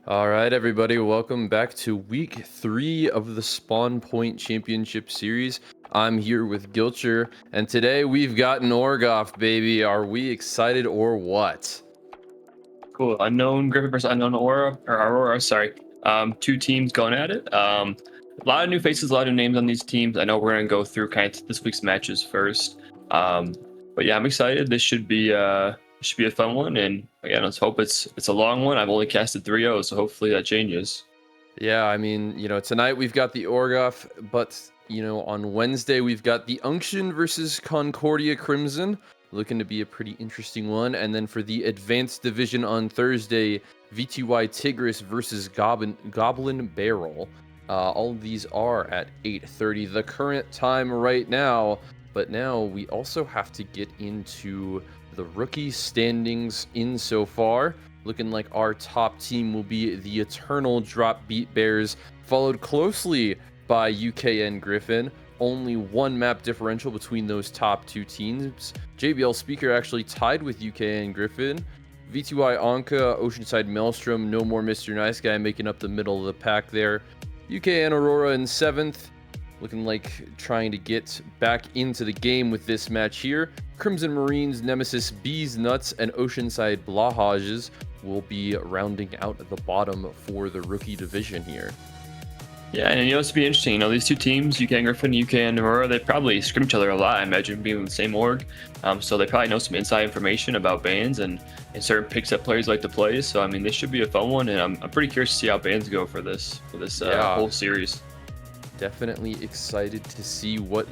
All right, everybody, welcome back to week 3 of the Spawn Point Championship Series. I'm here with Gilcher, and today we've got an Orgoff, baby. Are we excited or what? Cool. Unknown Gryphon versus unknown Aurora or Aurora. Sorry. Two teams going at it. A lot of new faces, a lot of new names on these teams. I know we're gonna go through kind of this week's matches first. Um, but yeah, I'm excited. This should be a fun one. And again, let's hope it's a long one. I've only casted 3-0, so hopefully that changes. Yeah, tonight we've got the Orgoff, but, on Wednesday we've got the Unction versus Concordia Crimson. Looking to be a pretty interesting one. And then for the Advanced Division on Thursday, VTY Tigris versus Goblin Barrel. All of these are at 8:30, the current time right now. But now we also have to get into the rookie standings insofar. Looking like our top team will be the Eternal Drop Beat Bears, followed closely by UKN Gryphon. Only one map differential between those top two teams. JBL Speaker actually tied with UKN Gryphon. VTY Anka, Oceanside Maelstrom, No More Mr. Nice Guy making up the middle of the pack there. UKN Aurora in 7th. Looking like trying to get back into the game with this match here. Crimson Marines, Nemesis, Bees Nuts, and Oceanside Blahages will be rounding out at the bottom for the rookie division here. Yeah, and it's to be interesting. These two teams, UKN Gryphon, UKN Aurora, they probably scrim each other a lot. I imagine being in the same org, so they probably know some inside information about bans and certain picks that players like to play. So this should be a fun one, and I'm pretty curious to see how bans go for this whole series. Definitely excited to see what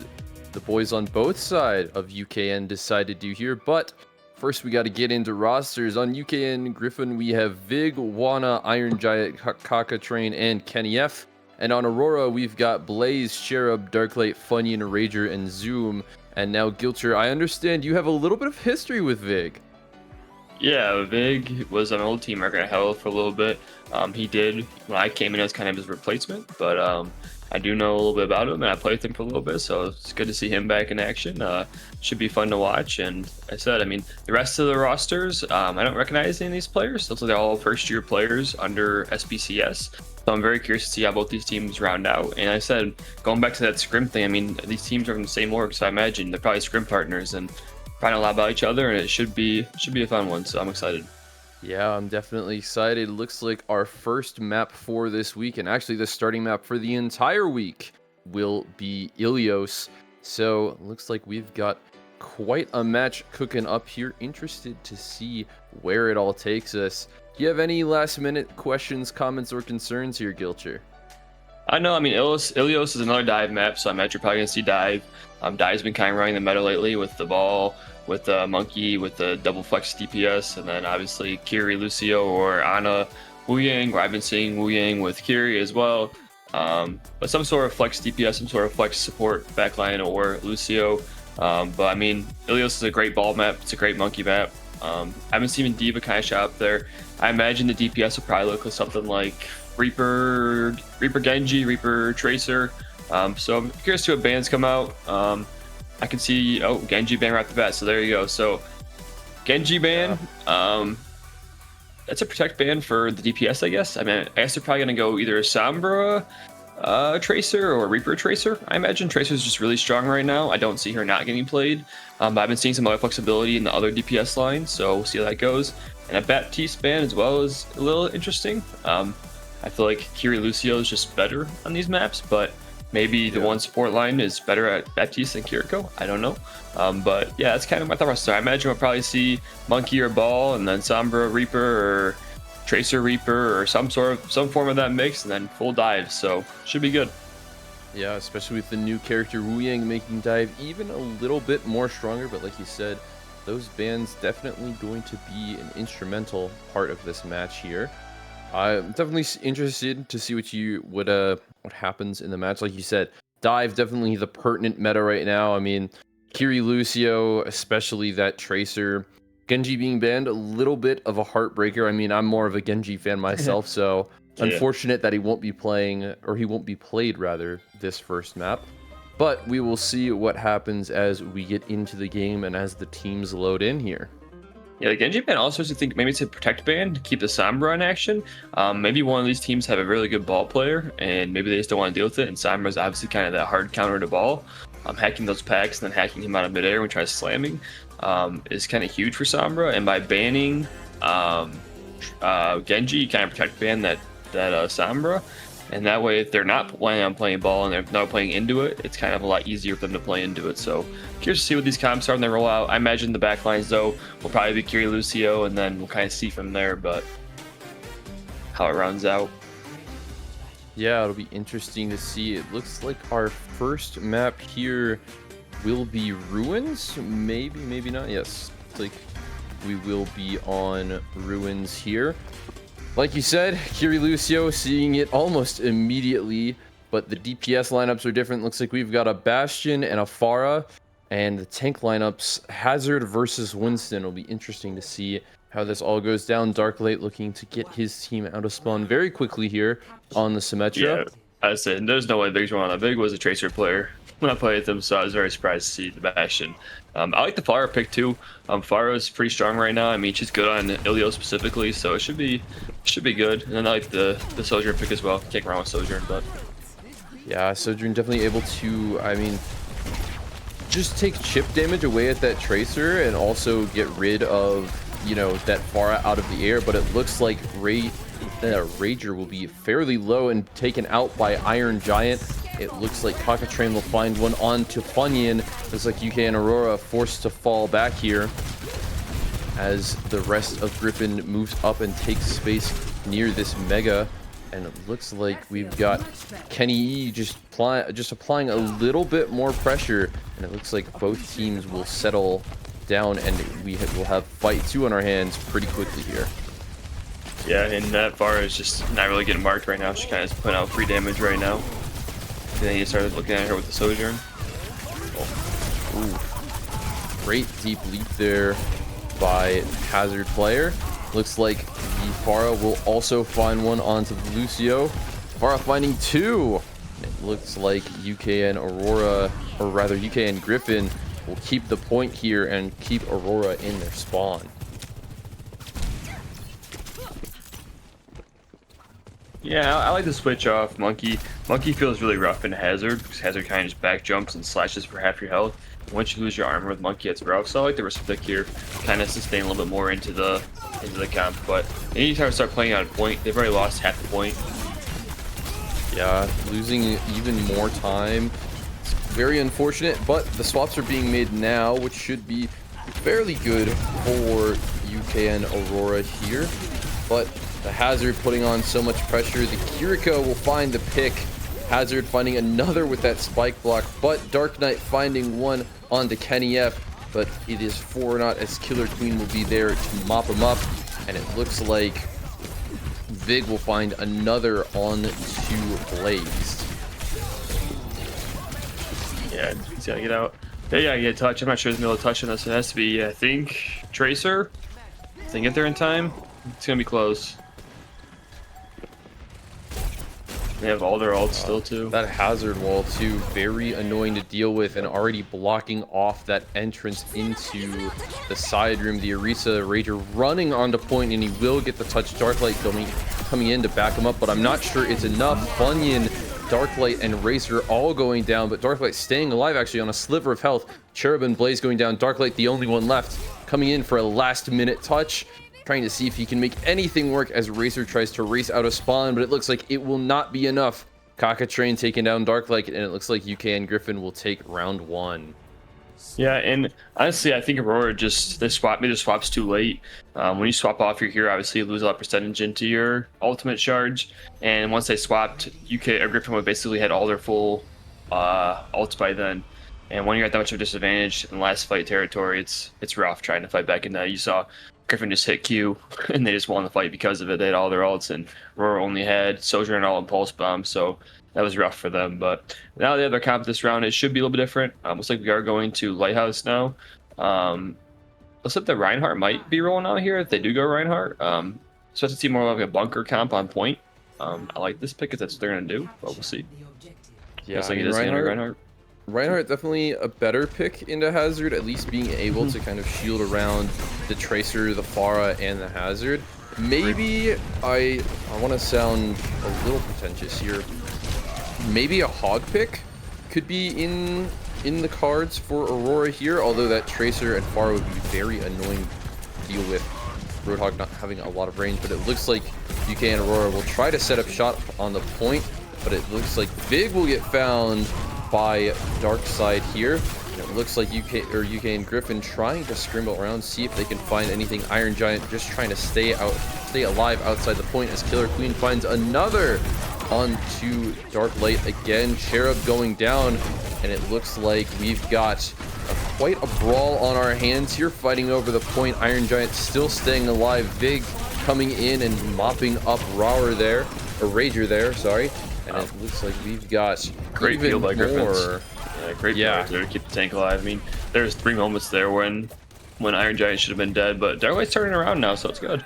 the boys on both sides of UKN decide to do here. But first, we got to get into rosters. On UKN Gryphon, we have Vig, Wana, Iron Giant, Kaka Train, and Kenny F. And on Aurora, we've got Blaze, Cherub, Darklight, Funyun, Rager, and Zoom. And now, Gilcher, I understand you have a little bit of history with Vig. Yeah, Vig was an old team record at Hell for a little bit. He did when I came in as kind of his replacement, but I do know a little bit about him, and I played with him for a little bit, so it's good to see him back in action. Should be fun to watch. And I said, the rest of the rosters, I don't recognize any of these players. Looks like they're all first-year players under SPCS. So I'm very curious to see how both these teams round out. And I said, going back to that scrim thing, these teams are from the same org, so I imagine they're probably scrim partners and find a lot about each other, and it should be a fun one. So I'm excited. Yeah, I'm definitely excited. Looks like our first map for this week, and actually the starting map for the entire week, will be Ilios. So looks like we've got quite a match cooking up here. Interested to see where it all takes us. Do you have any last minute questions, comments, or concerns here, Gilcher? I know, Ilios is another dive map, so I imagine you're probably going to see dive. Dive's been kind of running the meta lately with the ball, with the monkey, with the double flex DPS, and then obviously Kiri, Lucio, or Ana, Wu Yang, where I've been seeing Wu Yang with Kiri as well. But some sort of flex DPS, some sort of flex support backline, or Lucio. But Ilios is a great ball map. It's a great monkey map. I've been seeing D.Va kind of shot up there. I imagine the DPS will probably look like something like Reaper Genji, Reaper Tracer. So I'm curious to see what bans come out. I can see, Genji ban right off the bat, so there you go. So Genji ban, that's a protect ban for the DPS, I guess. I guess they're probably gonna go either Sombra Tracer or Reaper Tracer. I imagine Tracer's just really strong right now. I don't see her not getting played. But I've been seeing some other flexibility in the other DPS line, so we'll see how that goes. And a Baptiste ban as well is a little interesting. I feel like Kiri Lucio is just better on these maps, but maybe the one support line is better at Baptiste than Kiriko. I don't know. But yeah, that's kind of my thought process. I imagine we'll probably see Monkey or Ball, and then Sombra Reaper or Tracer Reaper or some form of that mix, and then full dive. So should be good. Yeah, especially with the new character Wu Yang making dive even a little bit more stronger. But like you said, those bans definitely going to be an instrumental part of this match here. I'm definitely interested to see what happens in the match. Like you said, dive definitely the pertinent meta right now. Kiri Lucio, especially that Tracer. Genji being banned, a little bit of a heartbreaker. I'm more of a Genji fan myself, so Yeah. Unfortunate that he won't be playing, or he won't be played rather, this first map. But we will see what happens as we get into the game and as the teams load in here. Yeah, the Genji ban also to think maybe it's a protect ban to keep the Sombra in action. Maybe one of these teams have a really good ball player, and maybe they just don't want to deal with it. And Sombra's obviously kind of that hard counter to ball. Hacking those packs and then hacking him out of midair when he tries slamming is kind of huge for Sombra. And by banning Genji, you kind of protect ban that Sombra. And that way, if they're not planning on playing ball and they're not playing into it, it's kind of a lot easier for them to play into it. So, curious to see what these comps are when they roll out. I imagine the backlines, though, will probably be Kiri Lucio, and then we'll kind of see from there, but how it rounds out. Yeah, it'll be interesting to see. It looks like our first map here will be Ruins. Maybe, maybe not. Yes, it's like we will be on Ruins here. Like you said, Kiri Lucio seeing it almost immediately, but the DPS lineups are different. Looks like we've got a Bastion and a Pharah, and the tank lineups, Hazard versus Winston. It'll be interesting to see how this all goes down. Darklight looking to get his team out of spawn very quickly here on the Symmetra. Yeah, I said, there's no way Big's one on. Big was a Tracer player when I played with them, so I was very surprised to see the Bastion. I like the Pharah pick too. Pharah is pretty strong right now. I mean, she's good on Ilio specifically, so it should be good. And then I like the Sojourn pick as well. Can't go wrong with Sojourn, but yeah, Sojourn definitely able to, I mean, just take chip damage away at that Tracer and also get rid of, you know, that Pharah out of the air. But it looks like Rager will be fairly low and taken out by Iron Giant. It looks like Cockatrain will find one onto Funyun. Looks like UKN Aurora forced to fall back here as the rest of Gryphon moves up and takes space near this Mega. And it looks like we've got Kenny E just applying a little bit more pressure. And it looks like both teams will settle down and will have fight 2 on our hands pretty quickly here. yeah, and that Pharah is just not really getting marked right now. She kind of is putting out free damage right now. And then you started looking at her with the Sojourn. Ooh. Great deep leap there by Hazard player. Looks like the Pharah will also find one onto Lucio. Pharah finding 2. It looks like UKN Aurora, or rather UKN Gryphon, will keep the point here and keep Aurora in their spawn. Yeah, I like the switch off Monkey. Monkey feels really rough in Hazard because Hazard kind of just back jumps and slashes for half your health. Once you lose your armor with Monkey, it's rough. So I like the risk pick here, kind of sustain a little bit more into the comp. But anytime I start playing out of point, they've already lost half the point. Yeah, losing even more time. It's very unfortunate, but the swaps are being made now, which should be fairly good for UKN Aurora here. But the Hazard putting on so much pressure. The Kiriko will find the pick. Hazard finding another with that spike block, but Dark Knight finding one onto Kenny F. But it is 4-0 as Killer Queen will be there to mop him up. And it looks like Vig will find another on to Blaze. Yeah, he's gotta get out. They gotta get a touch. I'm not sure there's no touch on this. It has to be, I think, Tracer. If they get there in time, it's gonna be close. They have all their ults still too. That Hazard wall too, very annoying to deal with and already blocking off that entrance into the side room. The Orisa Rager running onto point and he will get the touch. Darklight coming in to back him up, but I'm not sure it's enough. Funyun, Darklight, and Racer all going down, but Darklight staying alive actually on a sliver of health. Cherub and Blaze going down. Darklight the only one left, coming in for a last minute touch. Trying to see if he can make anything work as Racer tries to race out of spawn, but it looks like it will not be enough. Cockatrain taking down Darklight, and it looks like UKN Gryphon will take round 1. Yeah, and honestly, I think Aurora maybe the swap's too late. When you swap off your hero, obviously you lose a lot of percentage into your ultimate charge. And once they swapped, Gryphon would basically had all their full ults by then. And when you're at that much of a disadvantage in last fight territory, it's rough trying to fight back in that. You saw Gryphon just hit Q, and they just won the fight because of it. They had all their ults, and Aurora only had Sojourn all and Pulse Bomb, so that was rough for them. But now they have their comp this round. It should be a little bit different. Looks like we are going to Lighthouse now. Looks like the Reinhardt might be rolling out here if they do go Reinhardt. So to see more like a bunker comp on point. I like this pick if that's what they're going to do, but we'll see. Yeah, Looks like it is Reinhardt. Reinhardt definitely a better pick into Hazard, at least being able to kind of shield around the Tracer, the Pharah, and the Hazard. Maybe I want to sound a little pretentious here. Maybe a Hog pick could be in the cards for Aurora here, although that Tracer and Pharah would be very annoying to deal with. Roadhog not having a lot of range, but it looks like UKN Aurora will try to set up shot on the point, but it looks like Vig will get found by Dark Side here. And it looks like UK and Gryphon trying to scramble around, see if they can find anything. Iron Giant just trying to stay alive outside the point as Killer Queen finds another onto Dark Light again. Cherub going down, and it looks like we've got quite a brawl on our hands here, fighting over the point. Iron Giant still staying alive. Vig coming in and mopping up Rager there, sorry. And it looks like we've got great even field by more. Yeah, great field there to keep the tank alive. I mean, there's 3 moments there when Iron Giant should have been dead, but Darklight's turning around now, so it's good.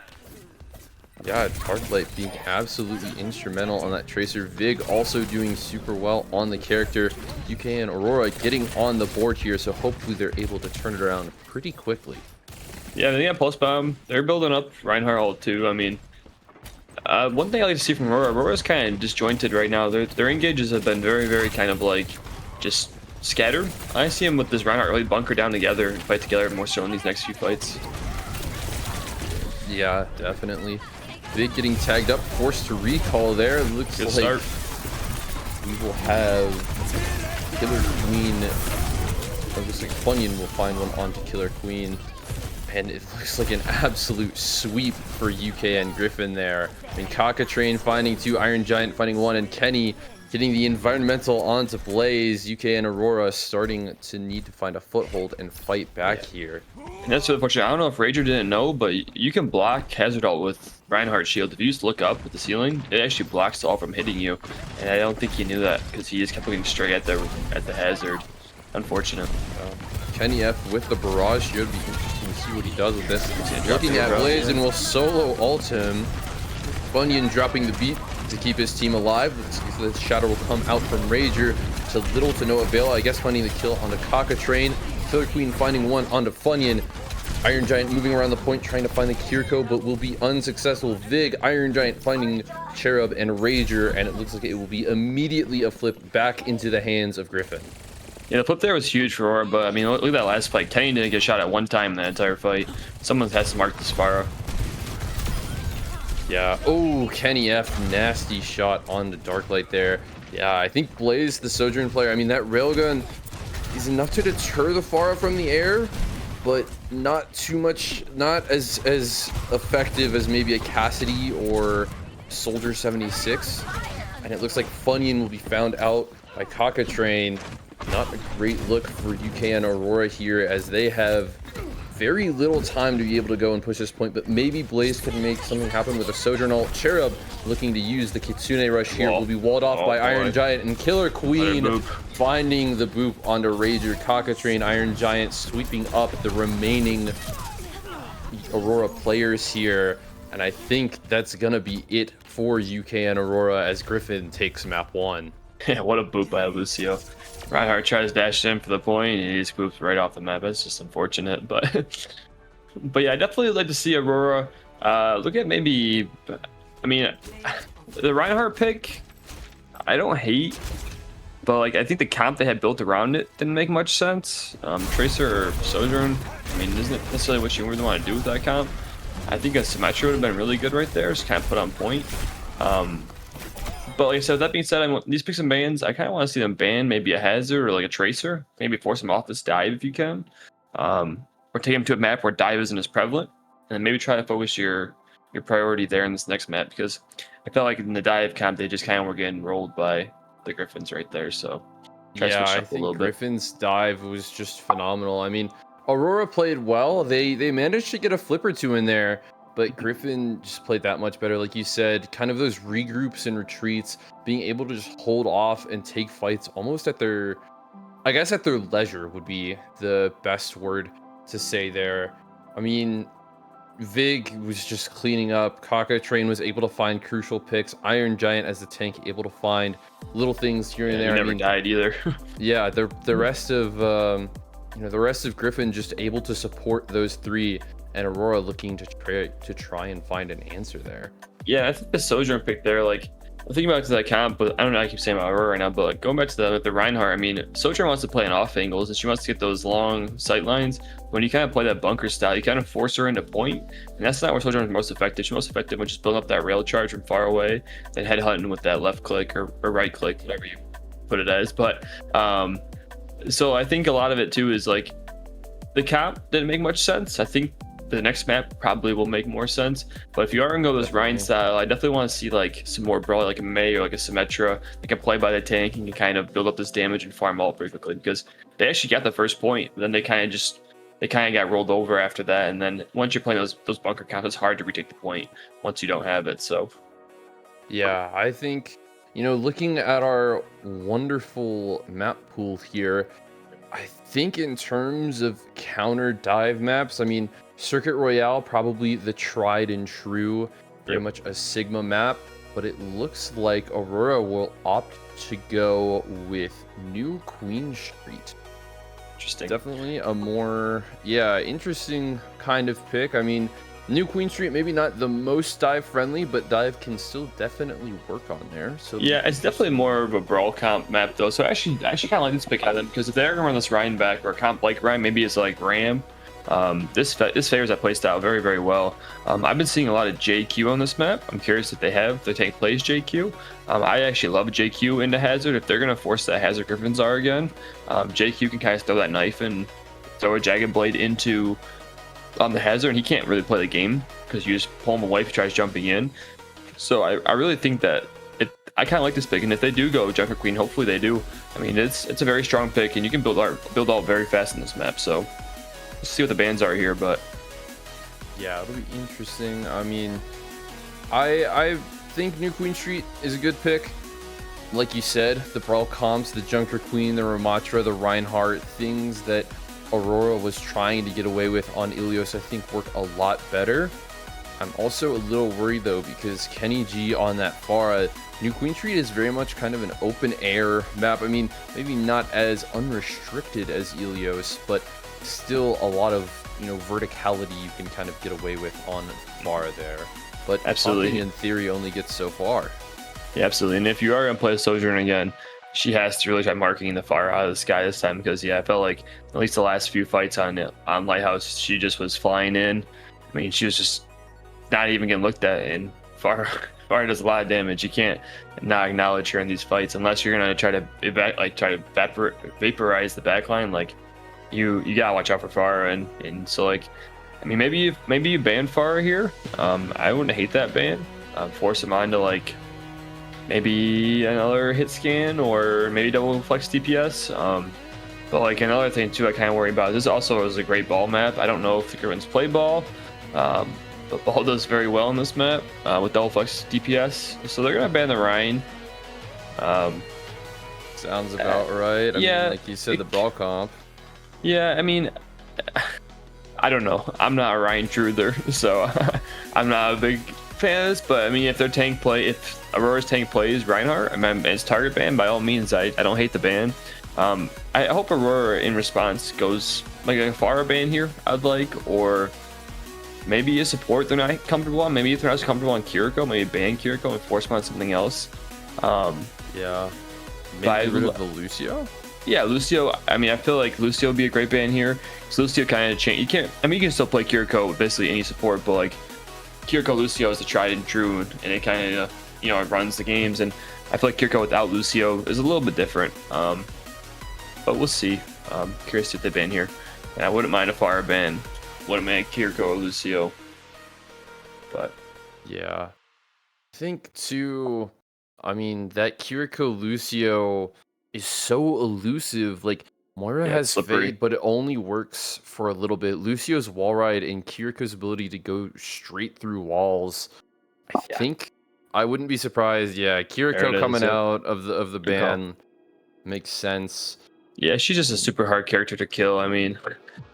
Yeah, Darklight being absolutely instrumental on that Tracer. Vig also doing super well on the character. UKN Aurora getting on the board here, so hopefully they're able to turn it around pretty quickly. Yeah, they got Pulse Bomb. They're building up Reinhardt ult too. I mean, one thing I like to see from Aurora's kind of disjointed right now. Their engages have been very, very kind of like just scattered. I see them with this Reinhardt really bunker down together and fight together more so in these next few fights. Yeah, definitely. Vig getting tagged up, forced to recall there. Looks Good like start. we will have Killer Queen. It looks like Funyun will find one onto Killer Queen. And it looks like an absolute sweep for UK and Gryphon there. I mean, Cockatrain finding 2, Iron Giant finding 1, and Kenny getting the environmental onto Blaze. UK and Aurora starting to need to find a foothold and fight back here. And that's unfortunate. I don't know if Rager didn't know, but you can block Hazard ult with Reinhardt shield. If you just look up at the ceiling, it actually blocks the ult from hitting you. And I don't think he knew that because he just kept looking straight at the Hazard. Unfortunate. Kenny F with the barrage here. It'd be interesting to see what he does with this. Looking at Blaze and will solo ult him. Funyun dropping the beat to keep his team alive. The shadow will come out from Rager to little to no avail. I guess finding the kill on the Cockatrain. Killer Queen finding one onto Funyun. Iron Giant moving around the point trying to find the Kiriko, but will be unsuccessful. Vig, Iron Giant finding Cherub and Rager, and it looks like it will be immediately a flip back into the hands of Gryphon. Yeah, the flip there was huge for Aurora, but I mean, look at that last fight. Kenny didn't get shot at one time in that entire fight. Someone has to mark this Pharah. Yeah. Oh, Kenny F, nasty shot on the Darklight there. Yeah, I think Blaze, the Sojourn player, I mean, that railgun is enough to deter the Pharah from the air, but not too much, not as effective as maybe a Cassidy or Soldier 76. And it looks like Funyun will be found out by Cockatrain. Not a great look for UKN Aurora here, as they have very little time to be able to go and push this point, but maybe Blaze could make something happen with a Sojourn ult. Cherub looking to use the Kitsune rush here will be walled off by Iron Giant, and Killer Queen finding the boop onto Rager. Cockatrain, Iron Giant sweeping up the remaining Aurora players here, and I think that's gonna be it for UKN Aurora as Gryphon takes map 1. Yeah, what a boop by Lucio. Reinhardt tries to dash in for the point, and he just boops right off the map. That's just unfortunate, but yeah, I definitely like to see Aurora look at maybe. I mean, the Reinhardt pick, I don't hate, but like I think the comp they had built around it didn't make much sense. Tracer or Sojourn, I mean, isn't it necessarily what you really want to do with that comp? I think a Symmetra would have been really good right there, just kind of put on point. But like I said, that being said, these picks and bans, I kind of want to see them ban maybe a Hazard or like a Tracer. Maybe force them off this dive if you can. Or take them to a map where dive isn't as prevalent. And then maybe try to focus your priority there in this next map. Because I felt like in the dive camp, they just kind of were getting rolled by the Gryphons right there. So yeah, I think Gryphon's dive was just phenomenal. I mean, Aurora played well. They managed to get a flip or 2 in there. But Gryphon just played that much better, like you said, kind of those regroups and retreats, being able to just hold off and take fights almost at their, I guess at their leisure would be the best word to say there. I mean, Vig was just cleaning up. Kaka Train was able to find crucial picks. Iron Giant as a tank able to find little things here and Yeah, he there. I never mean, died either. yeah, the rest of the rest of Gryphon just able to support those three, and Aurora looking to try and find an answer there. Yeah, I think the Sojourn pick there, like, I'm thinking back to that comp, but I don't know, I keep saying about Aurora right now, but like going back to the Reinhardt, I mean, Sojourn wants to play an off angles and she wants to get those long sight lines. When you kind of play that bunker style, you kind of force her into point, and that's not where Sojourn is most effective. She's most effective when just building up that rail charge from far away, then headhunting with that left click or right click, whatever you put it as. But so I think a lot of it too is like the comp didn't make much sense. I think the next map probably will make more sense. But if you are gonna go this Ryan style, I definitely want to see like some more brawl, like a May or like a Symmetra that can play by the tank and can kind of build up this damage and farm ult pretty quickly, because they actually got the first point. Then they kind of got rolled over after that. And then once you're playing those bunker counts, it's hard to retake the point once you don't have it. So Yeah, I think, looking at our wonderful map pool here, I think in terms of counter dive maps, I mean, Circuit Royale probably the tried and true, very much a Sigma map, but it looks like Aurora will opt to go with New Queen Street. interesting. Definitely a more, interesting kind of pick. I mean, New Queen Street, maybe not the most dive friendly, but dive can still definitely work on there. So yeah, it's definitely more of a brawl comp map though. So I actually kind of like this pick out of them, because if they're gonna run this Ryan back or a comp like Ryan, maybe it's like Ram. This favors that playstyle very, very well. I've been seeing a lot of JQ on this map. I'm curious if they tank plays JQ. I actually love JQ into Hazard. If they're gonna force that Hazard Gryphon Czar again, JQ can kind of throw that knife and throw a Jagged Blade into the Hazard, and he can't really play the game because you just pull him away if he tries jumping in. So I really think that I kind of like this pick, and if they do go Junker Queen, hopefully they do. I mean, it's a very strong pick, and you can build out very fast in this map. So let's see what the bans are here, but yeah, it'll be interesting. I mean, I think New Queen Street is a good pick. Like you said, the Brawl comps, the Junker Queen, the Ramatra, the Reinhardt, things that Aurora was trying to get away with on Ilios, I think work a lot better. I'm also a little worried though, because Kenny G on that Pharah, New Queen Street is very much kind of an open air map. I mean, maybe not as unrestricted as Ilios, but still a lot of verticality you can kind of get away with on Pharah there. But absolutely, in theory, only gets so far. Yeah, absolutely. And if you are gonna play a Sojourn again, she has to really try marking the fire out of the sky this time, because I felt like at least the last few fights on Lighthouse, she just was flying in. I mean, she was just not even getting looked at, and fire does a lot of damage. You can't not acknowledge her in these fights unless you're gonna try to vaporize the backline. Like you gotta watch out for Farah, and so like, I mean, maybe you ban Farah here. I wouldn't hate that ban. Force him on to like maybe another hit scan or maybe double flex DPS. But like another thing too, I kind of worry about, this also is a great ball map. I don't know if the Griffins play ball, but ball does very well in this map with double flex DPS. So they're gonna ban the Rhine. Sounds about right. I mean, like you said, the brawl comp. Yeah, I mean, I don't know. I'm not a Ryan truther, so I'm not a big fan of this. But I mean, if Aurora's tank plays Reinhardt, I mean, it's target ban, by all means. I don't hate the ban. I hope Aurora in response goes like a Pharah ban here, I'd like, or maybe a support they're not comfortable on. Maybe if they're not comfortable on Kiriko, maybe ban Kiriko and force them on something else. Yeah. Maybe rid of the Lucio? Yeah, Lucio. I mean, I feel like Lucio would be a great ban here. So Lucio kind of change. You can't. I mean, you can still play Kiriko with basically any support, but like Kiriko Lucio is the tried and true, and it kind of it runs the games. And I feel like Kiriko without Lucio is a little bit different. But we'll see. Curious if they ban here. And I wouldn't mind a fire ban. Wouldn't mind Kiriko or Lucio. But yeah, I think too. I mean, that Kiriko Lucio is so elusive. Like, Moira has fade, but it only works for a little bit. Lucio's wall ride and Kiriko's ability to go straight through walls. I think I wouldn't be surprised. Yeah, Kiriko coming out of the ban makes sense. Yeah, she's just a super hard character to kill. I mean,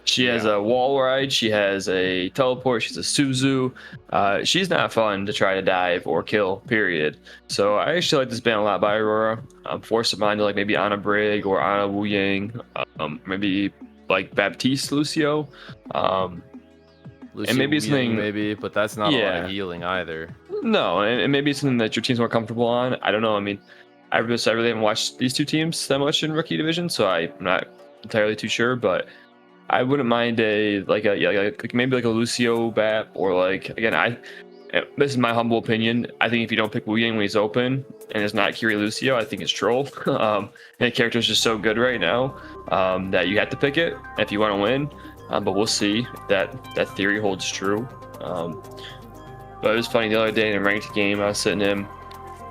she has Yeah. a wall ride, she has a teleport, she's a Suzu. She's not fun to try to dive or kill, period. So I actually like this ban a lot by Aurora. Force of Mind to like maybe Ana Brig or Ana Wu Yang, maybe like Baptiste Lucio. Um, and Lucio maybe Wu Yang something, maybe, but that's not a lot of yeah, healing either. no, and maybe something that your team's more comfortable on. I don't know. I mean, I really haven't watched these two teams that much in rookie division, so I'm not entirely too sure. But I wouldn't mind a like a yeah like maybe like a Lucio Bap or like again this is my humble opinion. I think if you don't pick Wu Yang when he's open and it's not Kiri Lucio, I think it's troll. And the character is just so good right now that you have to pick it if you want to win. But we'll see if that theory holds true. But it was funny the other day in a ranked game I was sitting in.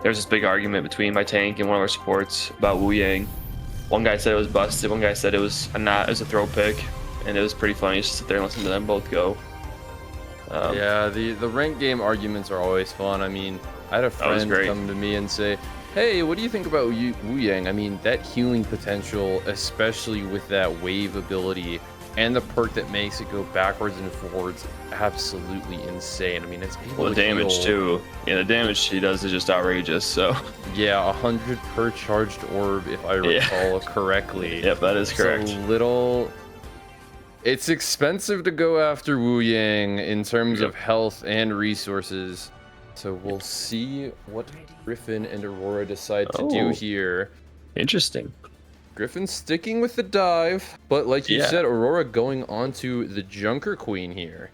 There was this big argument between my tank and one of our supports about Wu Yang. One guy said it was busted. One guy said it was a throw pick, and it was pretty funny just to sit there and listen to them both go. Yeah, the ranked game arguments are always fun. I mean, I had a friend come to me and say, "Hey, what do you think about Wu Yang? I mean, that healing potential, especially with that wave ability and the perk that makes it go backwards and forwards, absolutely insane. I mean, it's able the damage heal. Too. Yeah, the damage she does is just outrageous. So yeah, 100 per charged orb, if I recall correctly. Yep, that is correct. It's a little. It's expensive to go after Wu Yang in terms of health and resources. So we'll see what Gryphon and Aurora decide to do here. Interesting. Gryphon sticking with the dive, but like you said, Aurora going on to the Junker Queen here.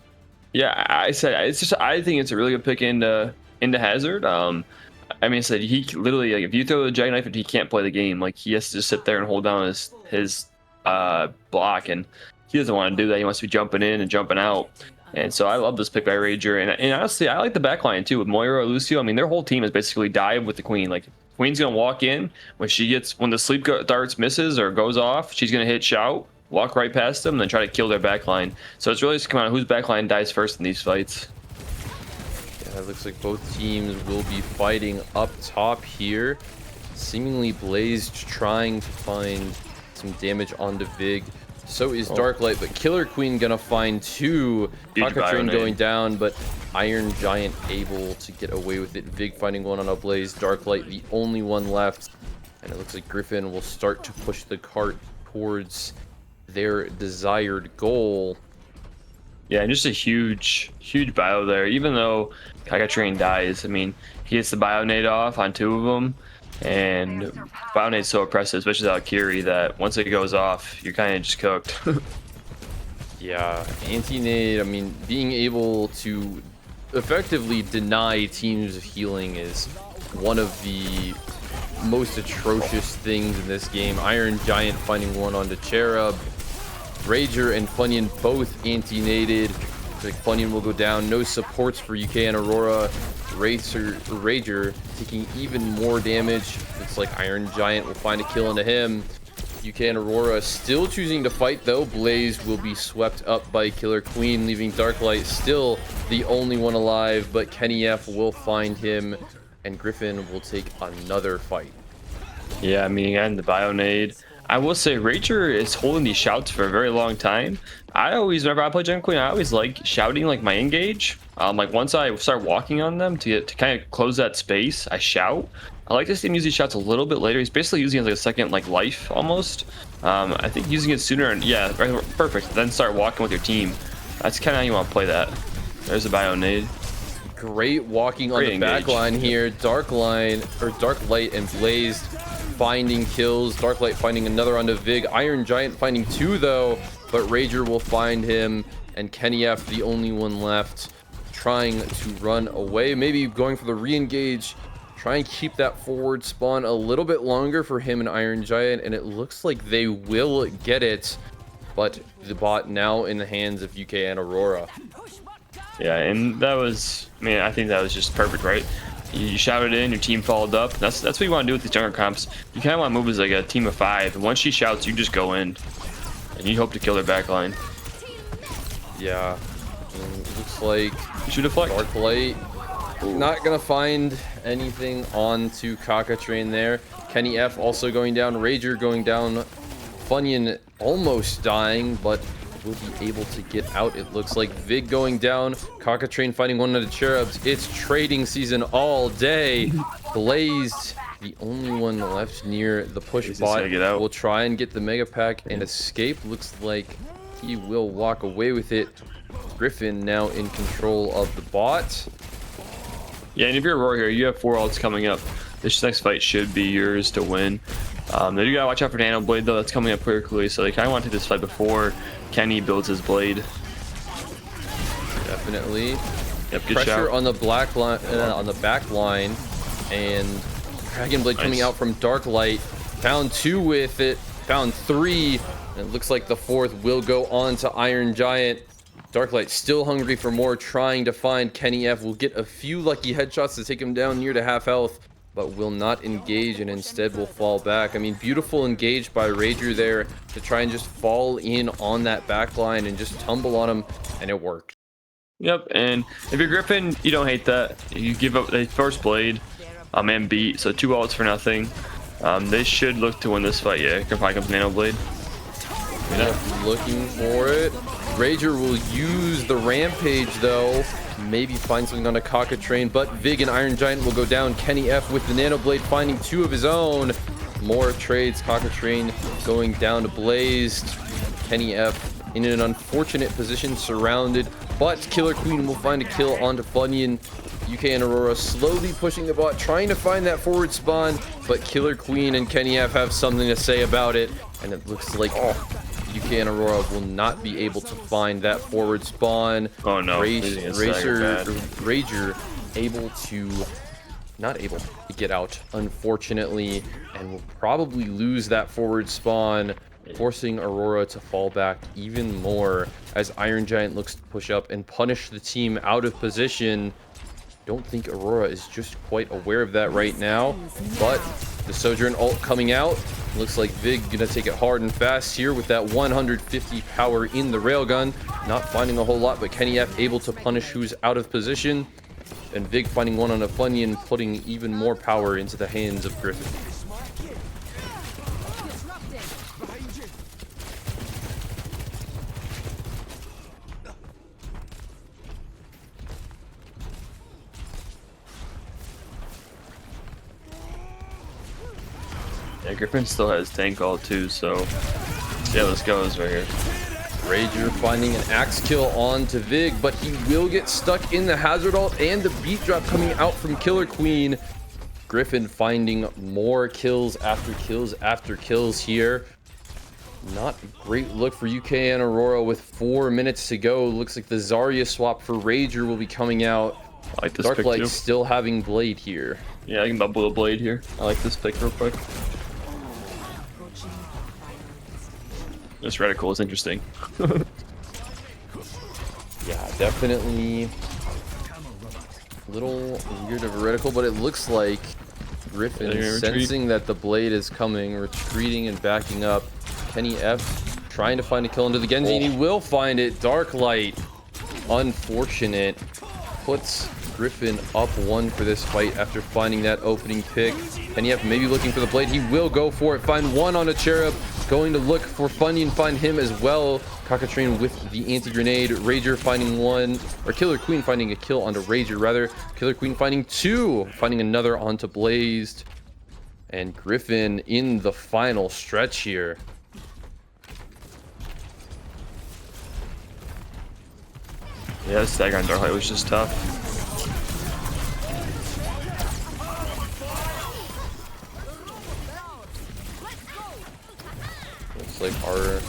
Yeah, I said I think it's a really good pick into Hazard. I mean, I said he literally like if you throw the Jackknife and he can't play the game, like he has to just sit there and hold down his block, and he doesn't want to do that. He wants to be jumping in and jumping out. And so I love this pick by Rager, and honestly, I like the backline too with Moira or Lucio. I mean, their whole team is basically dive with the Queen. Like Queen's gonna walk in when the sleep darts misses or goes off, she's gonna hit shout, walk right past them, and then try to kill their backline. So it's really just come out whose backline dies first in these fights. Yeah, it looks like both teams will be fighting up top here. Seemingly Blaze trying to find some damage onto Vig. So is Darklight, but Killer Queen gonna find two. Cockatrain going down, but Iron Giant able to get away with it. Vig finding one on a Blaze. Darklight the only one left. And it looks like Gryphon will start to push the cart towards their desired goal. Yeah, and just a huge bio there. Even though Cockatrain dies, I mean, he gets the Bionade off on two of them. And Bionade's so oppressive, especially without Kiri, that once it goes off, you're kind of just cooked. Yeah, anti-nade, I mean, being able to effectively deny teams of healing is one of the most atrocious things in this game. Iron Giant finding one onto Cherub. Rager and Funyun both anti-naded. Like Funyun will go down. No supports for UKN Aurora. Rager taking even more damage. Looks like Iron Giant will find a kill into him. UKN Aurora still choosing to fight though. Blaze will be swept up by Killer Queen, leaving Darklight still the only one alive, but Kenny F will find him, and Gryphon will take another fight. Yeah, I mean, again, the Bionade. I will say Rager is holding these shouts for a very long time. Whenever I play Junker Queen, I always like shouting like my engage. Like once I start walking on them to kind of close that space, I shout. I like to see him use these shots a little bit later. He's basically using it as like a second like life almost. I think using it sooner and yeah, right, perfect. Then start walking with your team. That's kind of how you want to play that. There's a Bionade. Great walking on the back line here. Darklight and Blaze finding kills. Darklight finding another onto Vig. Iron Giant finding two though, but Rager will find him, and Kenny F the only one left, trying to run away. Maybe going for the re-engage. Try and keep that forward spawn a little bit longer for him and Iron Giant, and it looks like they will get it, but the bot now in the hands of UKN Aurora. Yeah, and that was, I mean, I think that was just perfect, right? You shouted in, your team followed up. That's what you want to do with these jungle comps. You kind of want to move as like a team of 5, and once she shouts, you just go in, and you hope to kill their backline. Yeah, looks like you should deflect. Darklight not gonna find anything onto Cockatrain there. Kenny F also going down. Rager going down Funyun almost dying, but will be able to get out. It looks like Vig going down. Cockatrain fighting one of the cherubs. It's trading season all day. Blazed, the only one left near the push bot, will try and get the mega pack and escape. Looks like he will walk away with it. Gryphon now in control of the bot. Yeah, and if you're Aurora here, you have 4 ults coming up. This next fight should be yours to win. They do gotta watch out for Nano Blade though. That's coming up quickly, so they kind of want to take this fight before Kenny builds his blade. Definitely. Yep, good Pressure shout. on the black line, on the back line, and Dragon Blade coming out from Dark Light. Found 2 with it. Found 3. And it looks like the 4th will go on to Iron Giant. Darklight still hungry for more, trying to find Kenny F. Will get a few lucky headshots to take him down near to half health, but will not engage and instead will fall back. I mean, beautiful engage by Rager there to try and just fall in on that back line and just tumble on him, and it worked. Yep, and if you're Gryphon, you don't hate that. You give up the first blade and beat, so 2 ults for nothing. They should look to win this fight. Yeah, can probably comes Nano Blade. Looking for it. Rager will use the Rampage though. Maybe find something on a Cockatrain, but Vig and Iron Giant will go down. Kenny F with the Nano Blade finding 2 of his own. More trades. Cockatrain going down to Blazed. Kenny F in an unfortunate position, surrounded, but Killer Queen will find a kill onto Funyun. UKN Aurora slowly pushing the bot, trying to find that forward spawn, but Killer Queen and Kenny F have something to say about it, and it looks like UKN Aurora will not be able to find that forward spawn. Oh no. Rager not able to get out, unfortunately, and will probably lose that forward spawn, forcing Aurora to fall back even more as Iron Giant looks to push up and punish the team out of position. Don't think Aurora is just quite aware of that right now, but the Sojourn ult coming out. Looks like Vig gonna take it hard and fast here with that 150 power in the railgun. Not finding a whole lot, but Kenny F able to punish who's out of position. And Vig finding one on a Funyun, putting even more power into the hands of Gryphon. Yeah, Gryphon still has tank ult too, so yeah, let's go right here. Rager finding an axe kill onto Vig, but he will get stuck in the hazard ult and the beat drop coming out from Killer Queen. Gryphon finding more kills after kills here. Not a great look for UKN Aurora with 4 minutes to go. Looks like the Zarya swap for Rager will be coming out. I like this Darklight pick too. still having Blade here. Yeah, I can bubble a Blade here. I like this pick real quick. This reticle is interesting. Yeah, definitely a little weird of a reticle, but it looks like Gryphon is sensing that the Blade is coming, retreating and backing up. Kenny F trying to find a kill into the Genji, and he will find it. Darklight, unfortunate, puts Gryphon up 1 for this fight after finding that opening pick. Kenny F maybe looking for the Blade. He will go for it. Find 1 on a Cherub. Going to look for Funyun, find him as well. Cockatrain with the anti-grenade. Rager finding 1, or Killer Queen finding a kill onto Rager, rather. Killer Queen finding 2, finding another onto Blazed. And Gryphon in the final stretch here. Yeah, this stagger on Darklight was just tough. Looks like our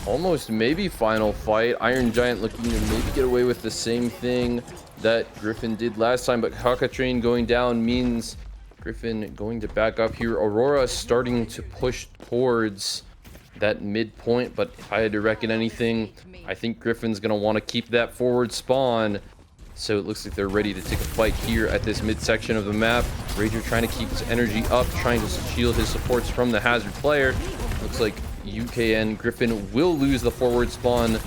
almost maybe final fight. Iron Giant looking to maybe get away with the same thing that Gryphon did last time, but Cockatrain going down means Gryphon going to back up here. Aurora starting to push towards that midpoint, but if I had to reckon anything, I think Gryphon's going to want to keep that forward spawn. So it looks like they're ready to take a fight here at this midsection of the map. Rager trying to keep his energy up, trying to shield his supports from the hazard player. Looks like UKN Gryphon will lose the forward spawn.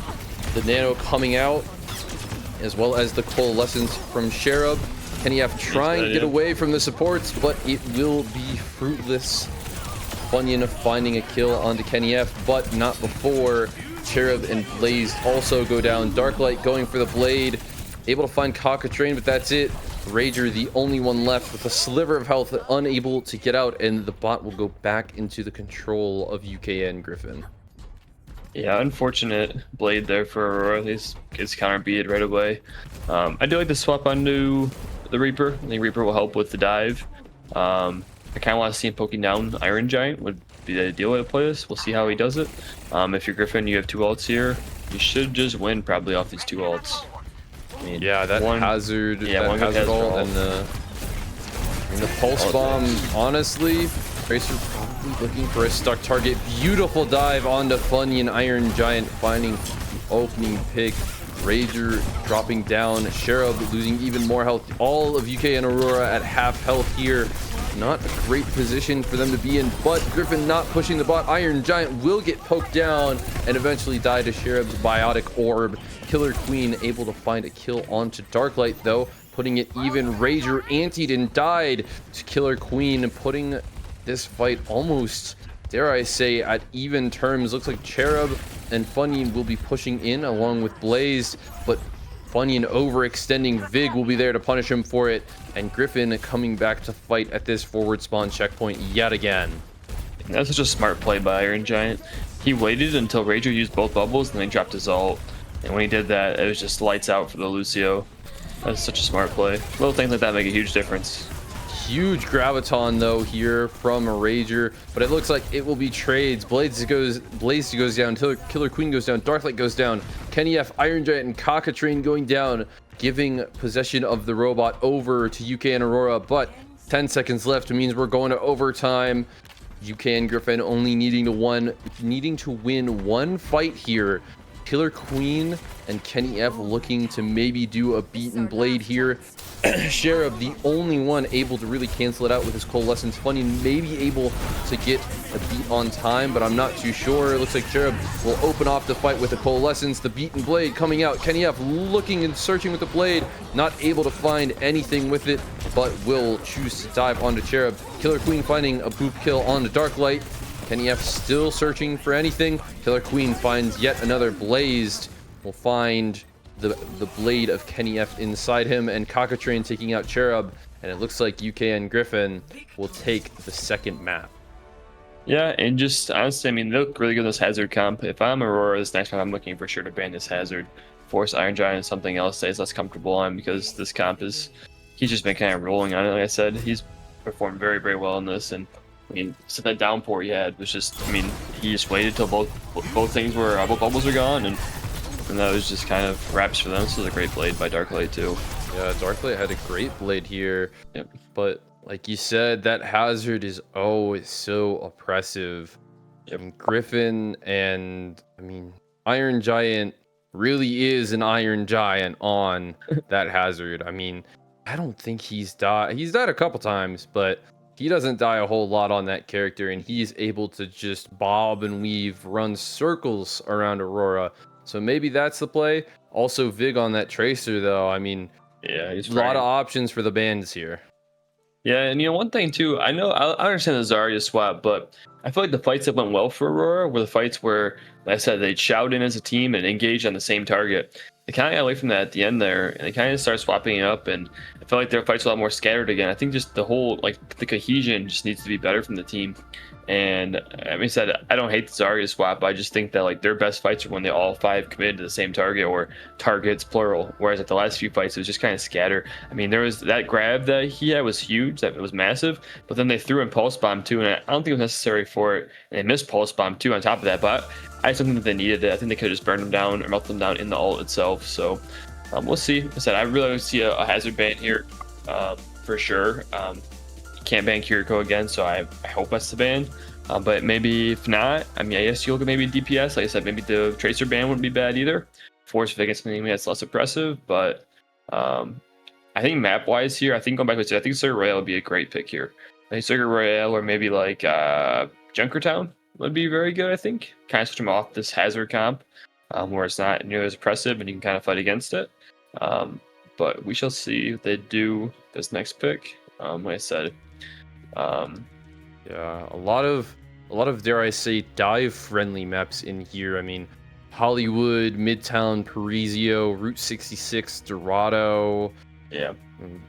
The Nano coming out, as well as the coalescence from Cherub. Kenny F trying to get away from the supports, but it will be fruitless. Funyun finding a kill onto Kenny F, but not before Cherub and Blaze also go down. Darklight going for the blade, able to find Cockatrain, but that's it. Rager, the only one left with a sliver of health, unable to get out, and the bot will go back into the control of UKN Gryphon. Yeah, unfortunate blade there for Aurora. He's gets counter beat right away. I do like the swap onto the Reaper. I think Reaper will help with the dive. I kind of want to see him poking down Iron Giant. Would be the ideal way to play this. We'll see how he does it. If you're Gryphon, you have 2 ults here. You should just win probably off these 2 ults. I mean, yeah, that hazard, yeah, that hazard ult and the pulse bomb. Honestly, Tracer probably looking for a stuck target. Beautiful dive onto Funyun. Iron Giant finding the opening pick. Rager dropping down. Cherub losing even more health. All of UK and Aurora at half health here. Not a great position for them to be in, but Gryphon not pushing the bot. Iron Giant will get poked down and eventually die to Cherub's biotic orb. Killer Queen able to find a kill onto Darklight, though, putting it even. Rager antied and died to Killer Queen, putting this fight almost, dare I say, at even terms. Looks like Cherub and Funyun will be pushing in along with Blaze, but Funyun overextending. Vig will be there to punish him for it, and Gryphon coming back to fight at this forward spawn checkpoint yet again. That's such a smart play by Iron Giant. He waited until Rager used both bubbles and then he dropped his ult. And when he did that, it was just lights out for the Lucio. That's such a smart play. Little things like that make a huge difference. Huge graviton though here from a Rager, but it looks like it will be trades. Blaze goes down, Killer Queen goes down, Darklight goes down, Kenny F, Iron Giant, and Cockatrain going down, giving possession of the robot over to UK and Aurora. But 10 seconds left means we're going to overtime. UK and Gryphon only needing to win one fight here. Killer Queen and Kenny F looking to maybe do a beaten blade here. Cherub, the only one able to really cancel it out with his coalescence. Funyun may be able to get a beat on time, but I'm not too sure. It looks like Cherub will open off the fight with a coalescence. The beaten blade coming out. Kenny F looking and searching with the blade, not able to find anything with it, but will choose to dive onto Cherub. Killer Queen finding a boop kill onto Darklight. Kenny F still searching for anything. Killer Queen finds yet another blazed. Will find the blade of Kenny F inside him, and Cockatrain taking out Cherub, and it looks like UK and Gryphon will take the second map. Yeah, and just honestly, I mean, they look really good in this hazard comp. If I'm Aurora this next time, I'm looking for sure to ban this hazard, force Iron Giant and something else that he's less comfortable on, because this comp he's just been kind of rolling on it. Like I said, he's performed very, very well in this, and I mean, so that downpour he had was just, I mean, he just waited till both things were, both bubbles are gone, and that was just kind of wraps for them. This was a great blade by Darklight too. Yeah, Darklight had a great blade here. Yep. But like you said, that hazard is always so oppressive. Yep. And Gryphon and, I mean, Iron Giant really is an Iron Giant on that hazard. I mean, I don't think he's died. He's died a couple times, but he doesn't die a whole lot on that character, and he's able to just bob and weave, run circles around Aurora. So maybe that's the play. Also, Vig on that Tracer, though. I mean, yeah, he's a lot of options for the bands here. Yeah, and one thing too, I understand the Zarya swap, but I feel like the fights that went well for Aurora were the fights where, like I said, they'd shout in as a team and engage on the same target. They kind of got away from that at the end there, and they kind of started swapping it up, and I felt like their fights were a lot more scattered again. I think just the whole, like, the cohesion just needs to be better from the team. And I mean, said, I don't hate the Zarya swap. I just think that like their best fights are when they all 5 committed to the same target, or targets plural. Whereas at the last few fights, it was just kind of scattered. I mean, there was that grab that he had was huge, that was massive. But then they threw in pulse bomb too, and I don't think it was necessary for it. And they missed pulse bomb too on top of that. But I just don't think that they needed it. I think they could have just burned them down or melted them down in the ult itself. So we'll see. Like I said, I really want to see a hazard ban here for sure. Can't ban Kiriko again, so I hope that's the ban. But maybe if not, I mean, I guess you look at maybe DPS. Like I said, maybe the Tracer ban wouldn't be bad either. Force Vig against something that's less oppressive. But I think map-wise here, I think going back to I think Circuit Royale would be a great pick here. I think Circuit Royale or maybe like Junkertown would be very good, I think. Kind of switch them off this hazard comp where it's not nearly as oppressive and you can kind of fight against it. But we shall see if they do this next pick. Like I said, yeah, a lot of a lot of, dare I say, dive friendly maps in here. I mean, Hollywood, Midtown, Parisio, Route 66, Dorado, Yeah. mm,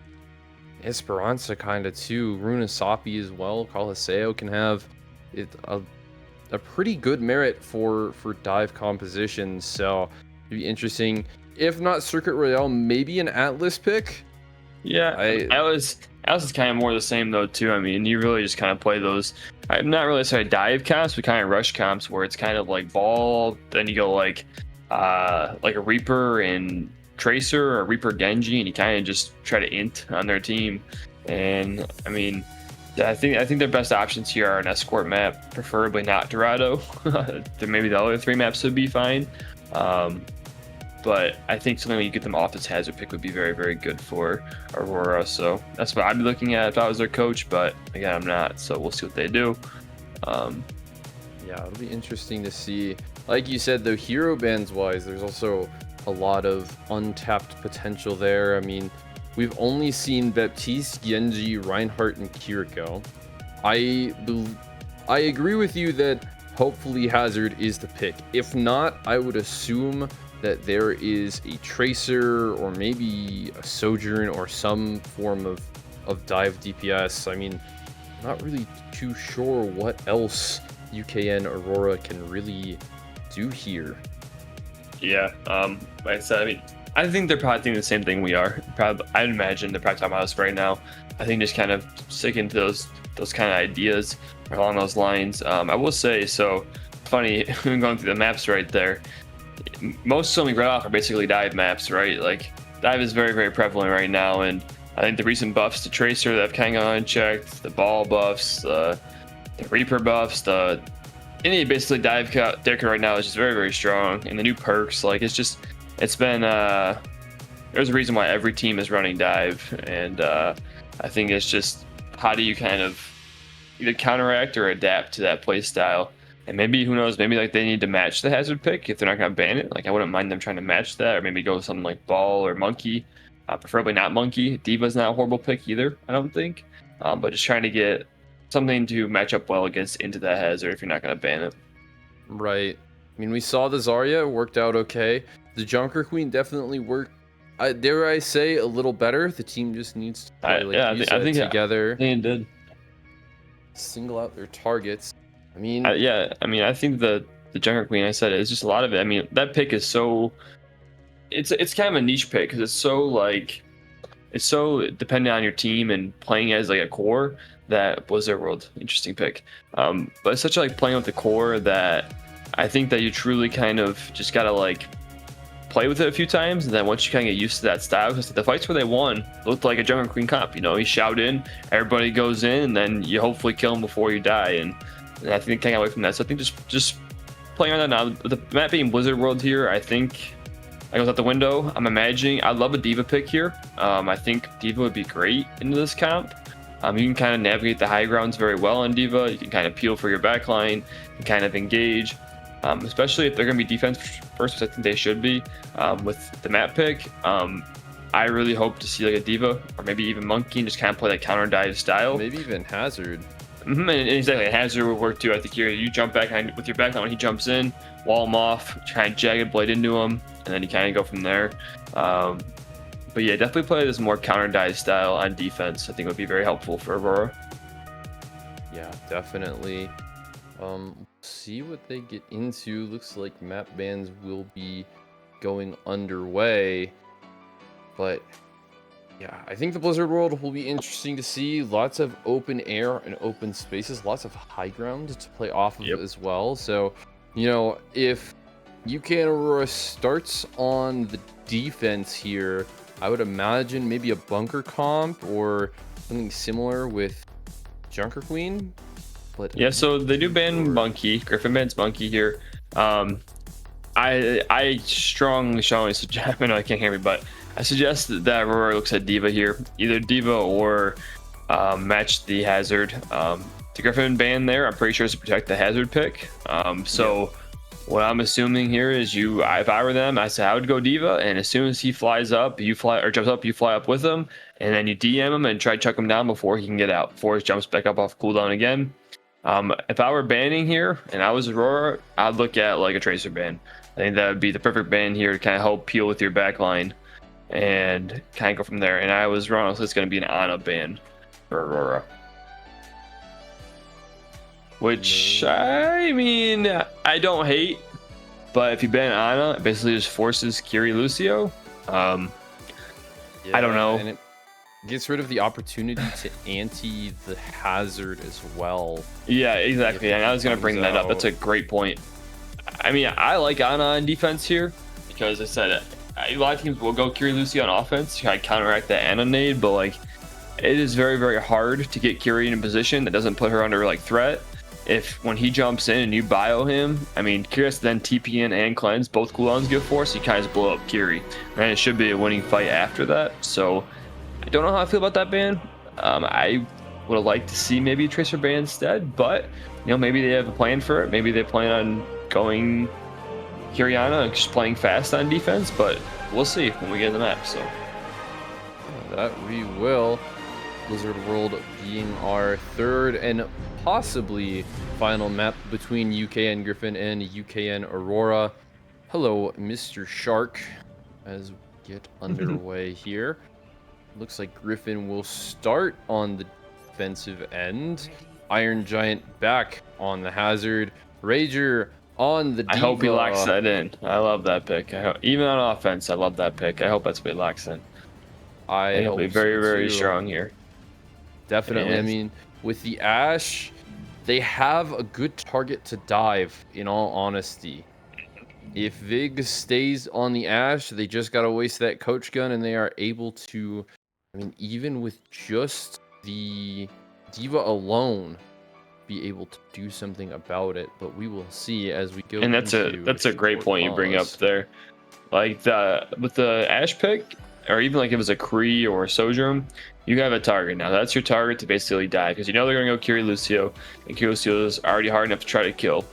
Esperanza kind of too, Runasapi as well. Coliseo can have it a pretty good merit for dive compositions, so it'd be interesting. If not Circuit Royale, maybe an Atlas pick. Yeah, I Alice is kind of more the same though too. I mean, you really just kind of play those. I'm not really sorry dive comps, but kind of rush comps where it's kind of like ball. Then you go like a Reaper and Tracer or Reaper Genji, and you kind of just try to int on their team. And I mean, I think their best options here are an escort map, preferably not Dorado. Maybe the other three maps would be fine. But I think something where you get them off this hazard pick would be very, very good for Aurora. So that's what I'd be looking at if I was their coach. But again, I'm not. So we'll see what they do. Yeah, it'll be interesting to see. Like you said, though, hero bands wise, there's also a lot of untapped potential there. I mean, we've only seen Baptiste, Genji, Reinhardt, and Kiriko. I agree with you that hopefully Hazard is the pick. If not, I would assume that there is a Tracer or maybe a Sojourn or some form of dive DPS. I mean, not really too sure what else UKN Aurora can really do here. Yeah. Like I said, I mean, I think they're probably thinking the same thing we are. Probably, I'd imagine they're probably talking about us right now. I think just kind of sticking to those kind of ideas along those lines. I will say, so funny going through the maps right there. Most of them we read off are basically dive maps, right? Like dive is very, very prevalent right now, and I think the recent buffs to Tracer that have kind of gone unchecked, the ball buffs, the Reaper buffs, any basically dive deck right now is just very, very strong, and the new perks, like it's been there's a reason why every team is running dive, and I think it's just how do you kind of either counteract or adapt to that play style. And maybe, who knows, maybe like they need to match the hazard pick if they're not going to ban it. Like I wouldn't mind them trying to match that, or maybe go with something like ball or monkey. Preferably not monkey. Diva's not a horrible pick either, I don't think. But just trying to get something to match up well against into that hazard if you're not going to ban it. Right. I mean, we saw the Zarya, worked out okay. The Junker Queen definitely worked, dare I say, a little better. The team just needs to play I think together. I think it did. Single out their targets. I mean, I think the Junker Queen, I said, it's just a lot of it. I mean, that pick is so, it's kind of a niche pick because it's so dependent on your team and playing as like a core. That Blizzard World, interesting pick. But it's such like playing with the core that I think that you truly kind of just gotta like play with it a few times, and then once you kind of get used to that style, because the fights where they won looked like a Junker Queen comp. You know, you shout in, everybody goes in, and then you hopefully kill them before you die. And I think they can't get away from that. So I think just playing on that now. The map being Blizzard World here, I think that goes out the window. I'm imagining, I love a Diva pick here. I think Diva would be great into this comp. You can kind of navigate the high grounds very well on Diva. You can kind of peel for your backline and kind of engage, especially if they're going to be defense first, which I think they should be with the map pick. I really hope to see like a Diva or maybe even Monkey and just kind of play that counter dive style. Maybe even Hazard. And exactly, Hazard would work too. I think here you jump back with your backline when he jumps in, wall him off, kind of jagged blade into him, and then you kind of go from there. But yeah, definitely play this more counter dive style on defense. I think would be very helpful for Aurora. Yeah, definitely. See what they get into. Looks like map bans will be going underway. But yeah, I think the Blizzard World will be interesting to see. Lots of open air and open spaces, lots of high ground to play off of as well. So, you know, if UKN Aurora starts on the defense here, I would imagine maybe a bunker comp or something similar with Junker Queen. But yeah, so they do ban Monkey. Gryphon bans Monkey here. I strongly suggest, I know I can't hear me, but I suggest that Aurora looks at Diva here. Either Diva or match the Hazard. The Gryphon ban there, I'm pretty sure is to protect the Hazard pick. What I'm assuming here is if I were them, I said I would go Diva, and as soon as he flies up, jumps up, you fly up with him, and then you DM him and try to chuck him down before he can get out, before he jumps back up off cooldown again. If I were banning here and I was Aurora, I'd look at like a Tracer ban. I think that would be the perfect ban here to kind of help peel with your backline and kind of go from there. And I was wrong, so it's going to be an Ana ban for Aurora. Which, I mean, I don't hate, but if you ban Ana, it basically just forces Kiri Lucio. I don't know. And it gets rid of the opportunity to anti the hazard as well. Yeah, exactly. And I was going to bring that up. That's a great point. I mean, I like Ana on defense here because I said a lot of teams will go Kiri Lucio on offense to kind of counteract that Ana nade, but like it is very, very hard to get Kiri in a position that doesn't put her under like threat. If when he jumps in and you bio him, I mean, Kiri has to then TP in and cleanse, both cooldowns give force, so you kind of just blow up Kiri. And it should be a winning fight after that. So I don't know how I feel about that ban. I would have liked to see maybe Tracer ban instead, but you know, maybe they have a plan for it. Maybe they plan on going Kiriana and just playing fast on defense, but we'll see when we get in the map. So that we will. Blizzard World being our third and possibly final map between UKN Gryphon and UKN Aurora. Hello, Mr. Shark, as we get underway here. Looks like Gryphon will start on the defensive end. Iron Giant back on the hazard. Rager on the Diva. I hope he locks that in. I love that pick. Even on offense, I love that pick. I hope that's what he locks in. I think he'll be very, very strong here. Definitely. I mean, with the Ashe, they have a good target to dive, in all honesty. If Vig stays on the Ashe, they just got to waste that coach gun, and they are able to, I mean, even with just the Diva alone, be able to do something about it. But we will see as we go. And that's a great point you bring up there. Like with the Ashe pick, or even like if it was a Kree or a Sojourn, you have a target now. That's your target to basically die, because you know they're going to go Kiri Lucio, and Kiri Lucio is already hard enough to try to kill.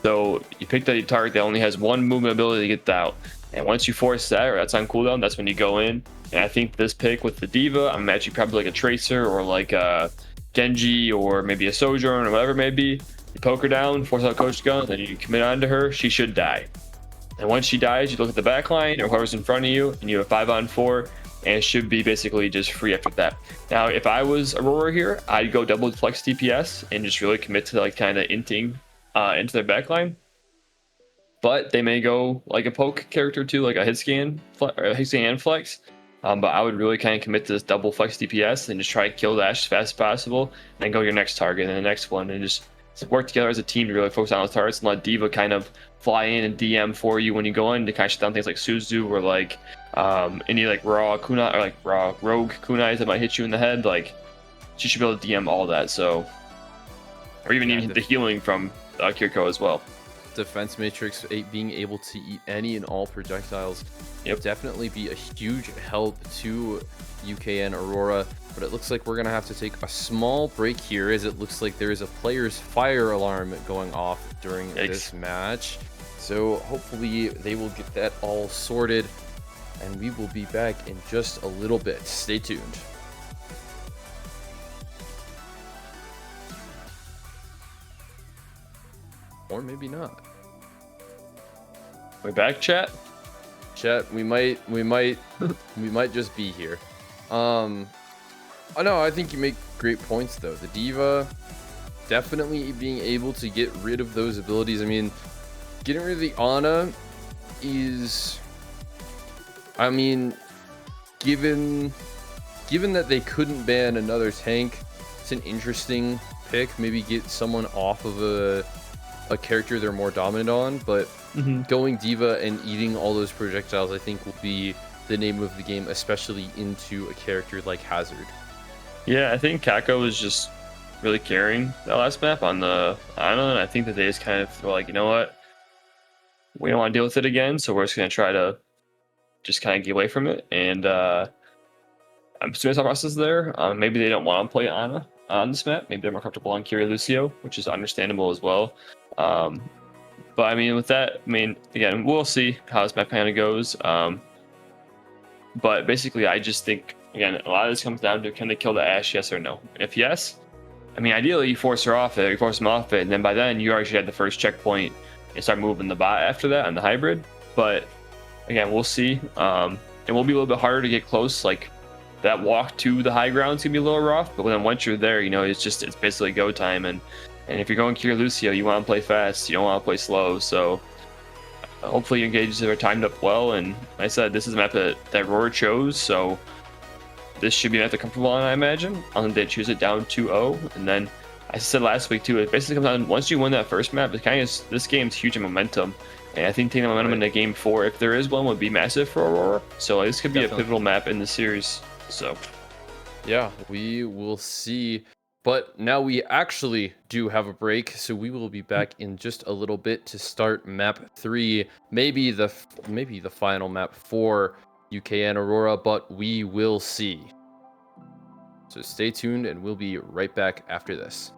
So you pick that target that only has one movement ability to get out, and once you force that, or that's on cooldown, that's when you go in. And I think this pick with the Diva, I'm actually probably like a Tracer or like a Genji or maybe a Sojourn or whatever it may be. You poke her down, force out Coach Gun, then you commit onto her. She should die. And once she dies, you look at the back line or whoever's in front of you, and you have a 5-on-4, and it should be basically just free after that. Now, if I was Aurora here, I'd go double flex DPS and just really commit to like kind of inting into their backline. But they may go like a poke character too, like a hit scan or a hit scan and flex. But I would really kind of commit to this double flex DPS and just try to kill the Ashe as fast as possible, and then go your next target and the next one, and just work together as a team to really focus on those targets and let Diva kind of fly in and DM for you when you go in to kind of shut down things like Suzu or like any like raw kunai or like raw rogue kunais that might hit you in the head. Like she should be able to DM all that. So, or even the healing from Kiriko as well. Defense matrix being able to eat any and all projectiles. Yep. Definitely be a huge help to UKN Aurora, but it looks like we're gonna have to take a small break here, as it looks like there is a player's fire alarm going off during this match. So hopefully they will get that all sorted, and we will be back in just a little bit. Stay tuned. Or maybe not. We're back, chat. Chat, we might just be here. I know, I think you make great points though. The Diva definitely being able to get rid of those abilities. I mean, getting rid of the Ana is, I mean, given that they couldn't ban another tank, it's an interesting pick. Maybe get someone off of a character they're more dominant on, but going Diva and eating all those projectiles, I think, will be the name of the game, especially into a character like Hazard. Yeah, I think Kako was just really carrying that last map on the Ana, and I think that they just kind of were like, you know what, we don't want to deal with it again, so we're just going to try to just kind of get away from it. And I'm assuming some process there. Maybe they don't want to play Ana on this map. Maybe they're more comfortable on Kiri Lucio, which is understandable as well. But I mean, with that, I mean, again, we'll see how this map kind of goes. But basically, I just think, again, a lot of this comes down to, can they kill the Ashe, yes or no? If yes, I mean, ideally you force her off it, you force him off it, and then by then you already had the first checkpoint and start moving the bot after that on the hybrid. But again, we'll see. It will be a little bit harder to get close. Like that walk to the high ground is gonna be a little rough, but then once you're there, you know, it's basically go time. And if you're going Kier Lucio, you want to play fast, you don't want to play slow. So hopefully your engages are timed up well. And like I said, this is a map that Aurora chose, so this should be a map they're comfortable on, I imagine. They choose it down 2-0, and then as I said last week too, it basically comes down once you win that first map, it kind of this game's huge in momentum. And I think taking the momentum into game 4, if there is one, would be massive for Aurora. So this could be a pivotal map in the series. So yeah, we will see. But now we actually do have a break, so we will be back in just a little bit to start map 3, maybe the final map for UKN Aurora, but we will see. So stay tuned, and we'll be right back after this.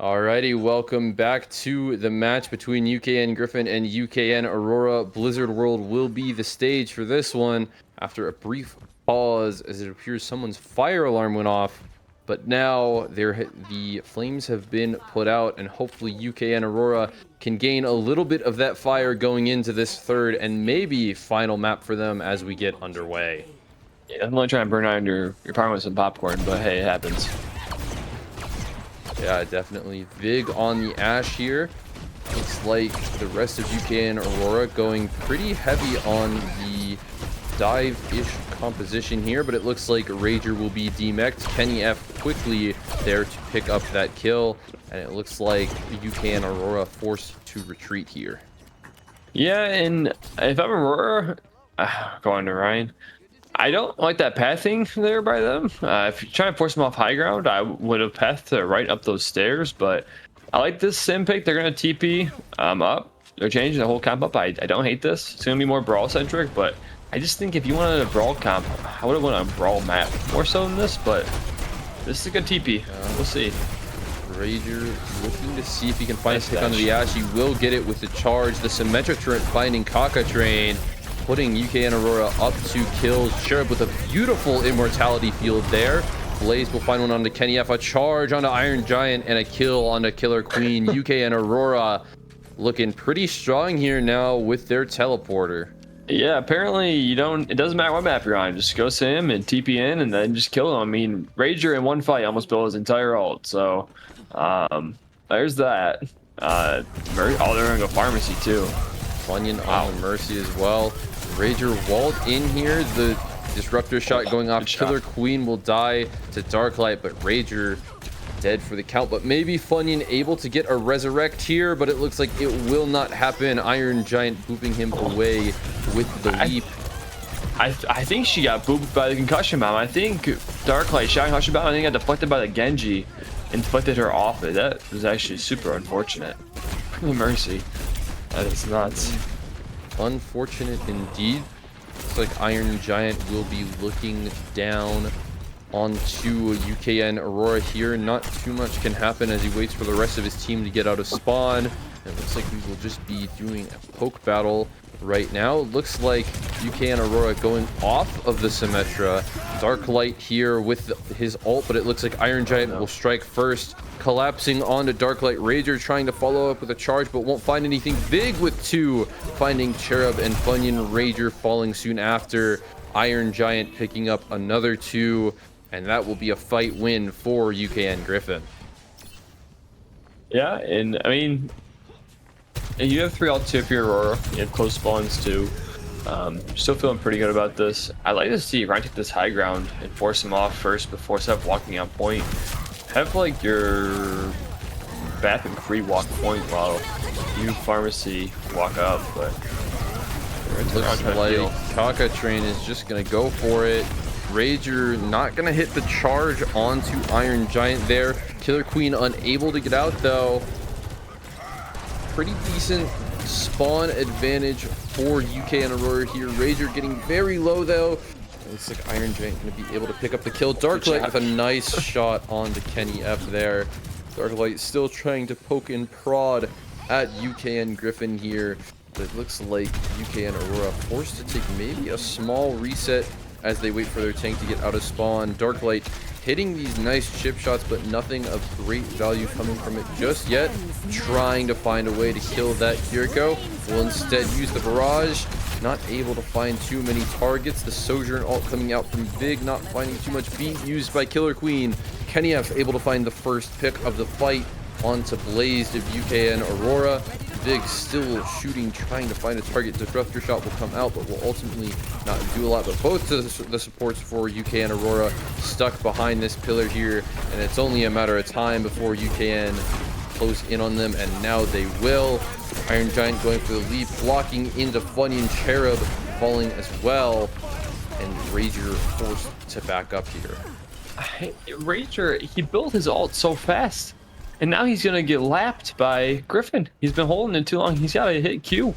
Alrighty, welcome back to the match between UKN Gryphon and UKN Aurora. Blizzard World will be the stage for this one after a brief pause as it appears someone's fire alarm went off. But now the flames have been put out, and hopefully UKN Aurora can gain a little bit of that fire going into this third and maybe final map for them as we get underway. Yeah, I'm only trying to burn out your partner with some popcorn, but hey, it happens. Yeah, definitely. Vig on the Ash here. Looks like the rest of UKN Aurora going pretty heavy on the dive-ish composition here, but it looks like Rager will be demeched. Kenny F quickly there to pick up that kill, and it looks like UKN Aurora forced to retreat here. Yeah, and if I'm Aurora, going to Ryan, I don't like that pathing there by them. If you're trying to force them off high ground, I would have pathed right up those stairs, but I like this sim pick. They're going to TP up. They're changing the whole comp up. I don't hate this. It's going to be more brawl centric, but I just think if you wanted a brawl comp, I would have wanted a brawl map more so than this, but this is a good TP. We'll see. Rager looking to see if he can find a pick onto the Ash. He will get it with the charge. The Symmetric Turret finding Kaka-Train, putting UKN Aurora up 2 kills. Cherub with a beautiful immortality field there. Blaze will find one onto Kenny F. A charge onto Iron Giant and a kill onto Killer Queen. UKN Aurora looking pretty strong here now with their teleporter. Yeah, apparently it doesn't matter what map you're on. Just go sim and TP in and then just kill him. I mean, Rager in one fight almost built his entire ult. So, there's that. They're gonna go pharmacy too. Funyun on the Mercy as well. Rager walled in here. The disruptor shot going off. Killer Queen will die to Darklight, but Rager dead for the count. But maybe Funyun able to get a resurrect here, but it looks like it will not happen. Iron Giant booping him away with the leap. I think she got booped by the concussion bomb. I think Darklight shot concussion bomb. I think got deflected by the Genji and deflected her off it. That was actually super unfortunate. Mercy. That is nuts. Unfortunate indeed. Looks like Iron Giant will be looking down onto UKN Aurora here. Not too much can happen as he waits for the rest of his team to get out of spawn. It looks like we will just be doing a poke battle right now. Looks like UKN Aurora going off of the Symmetra. Darklight here with his ult, but it looks like Iron Giant will strike first. Collapsing onto Darklight. Rager trying to follow up with a charge, but won't find anything. Big with 2, finding Cherub and Funyun. Rager falling soon after. Iron Giant picking up another 2, and that will be a fight win for UKN Gryphon. Yeah, and I mean, you have 3 ults here for your Aurora. You have close spawns too. Still feeling pretty good about this. I like to see Ryan take this high ground and force him off first before walking on point. Have like your back and free walk point while you pharmacy walk up, but it looks like Kaka-Train is just gonna go for it. Rager not gonna hit the charge onto Iron Giant there. Killer Queen unable to get out though. Pretty decent spawn advantage for UKN Aurora here. Rager getting very low though. Looks like Iron Giant going to be able to pick up the kill. Darklight with a nice shot onto Kenny F there. Darklight still trying to poke and prod at UKN Gryphon here. But it looks like UKN Aurora forced to take maybe a small reset as they wait for their tank to get out of spawn. Darklight hitting these nice chip shots, but nothing of great value coming from it just yet. Trying to find a way to kill that Kiriko. Will instead use the barrage. Not able to find too many targets. The Sojourn ult coming out from Vig, not finding too much beat used by Killer Queen. Kenny F able to find the first pick of the fight onto Blazed of UKN Aurora. Vig still shooting, trying to find a target. Disruptor shot will come out, but will ultimately not do a lot. But both the supports for UKN Aurora stuck behind this pillar here, and it's only a matter of time before UKN close in on them, and now they will. Iron Giant going for the leap, blocking into Funyun. Cherub falling as well, and Rager forced to back up here. Rager, he built his ult so fast, and now he's gonna get lapped by Gryphon. He's been holding it too long. He's gotta hit Q.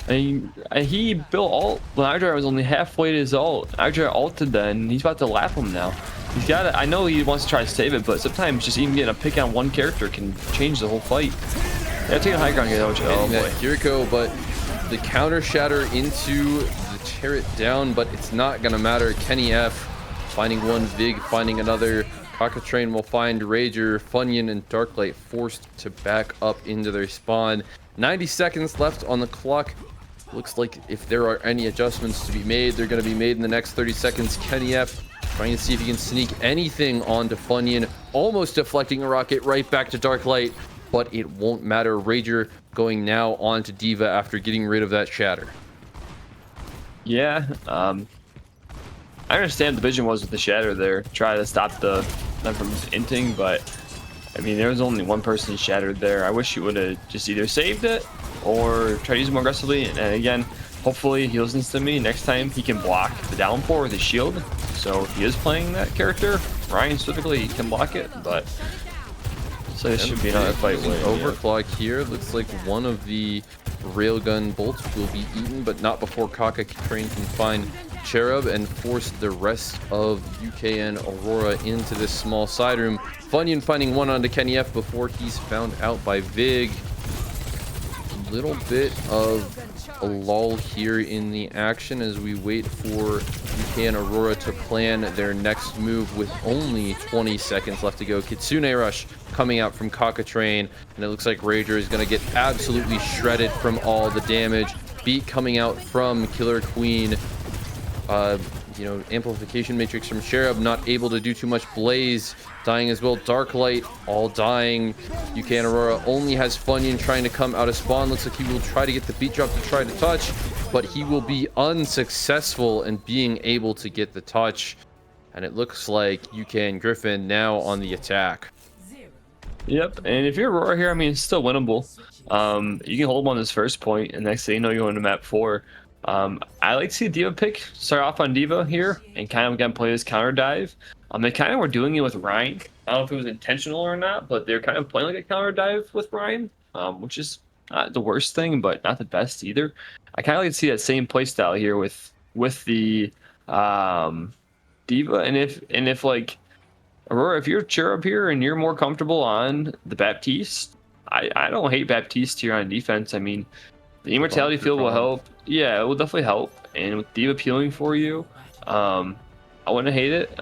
And he built ult when Audra was only halfway to his ult. Audra ulted then, he's about to lap him now. He's got it. I know he wants to try to save it, but sometimes just even getting a pick on one character can change the whole fight. Yeah, taking high ground here, though. Oh boy. Kiriko, but the counter shatter into the turret down, but it's not gonna matter. Kenny F finding one, Vig finding another. Cockatrain will find Rager, Funyun, and Darklight forced to back up into their spawn. 90 seconds left on the clock. Looks like if there are any adjustments to be made, they're going to be made in the next 30 seconds. Kenny F trying to see if he can sneak anything onto Funyun, almost deflecting a rocket right back to Darklight, but it won't matter. Rager going now on to Diva after getting rid of that shatter. Yeah, I understand the vision was with the shatter there, try to stop them from inting, but I mean, there was only one person shattered there. I wish he would have just either saved it or tried to use it more aggressively. And again, hopefully he listens to me. Next time he can block the downpour with his shield. So if he is playing that character, Ryan specifically, he can block it. But so this should be another fight win. Overclock here. Looks like one of the railgun bolts will be eaten, but not before Cockatrain can find Cherub and force the rest of UKN Aurora into this small side room. Funyun finding one onto Kenny F before he's found out by Vig. A little bit of a lull here in the action as we wait for UKN Aurora to plan their next move with only 20 seconds left to go. Kitsune Rush coming out from Cockatrain, and it looks like Rager is going to get absolutely shredded from all the damage. Beat coming out from Killer Queen. You know, amplification matrix from Cherub, not able to do too much. Blaze dying as well. Darklight all dying. UKN Aurora only has Funyun trying to come out of spawn. Looks like he will try to get the beat drop to try to touch, but he will be unsuccessful in being able to get the touch. And it looks like UKN Gryphon now on the attack. Yep, and if you're Aurora here, I mean, it's still winnable. You can hold him on this first point, and next thing you know, you're going to map 4. I like to see Diva pick, start off on Diva here, and kind of again play this counter dive. They kind of were doing it with Ryan. I don't know if it was intentional or not, but they're kind of playing like a counter dive with Ryan, which is not the worst thing, but not the best either. I kind of like to see that same play style here with the Diva, and if like Aurora, if you're Cherub here and you're more comfortable on the Baptiste, I don't hate Baptiste here on defense. I mean, the immortality field will help. Yeah, it will definitely help. And with Diva peeling for you, I wouldn't hate it.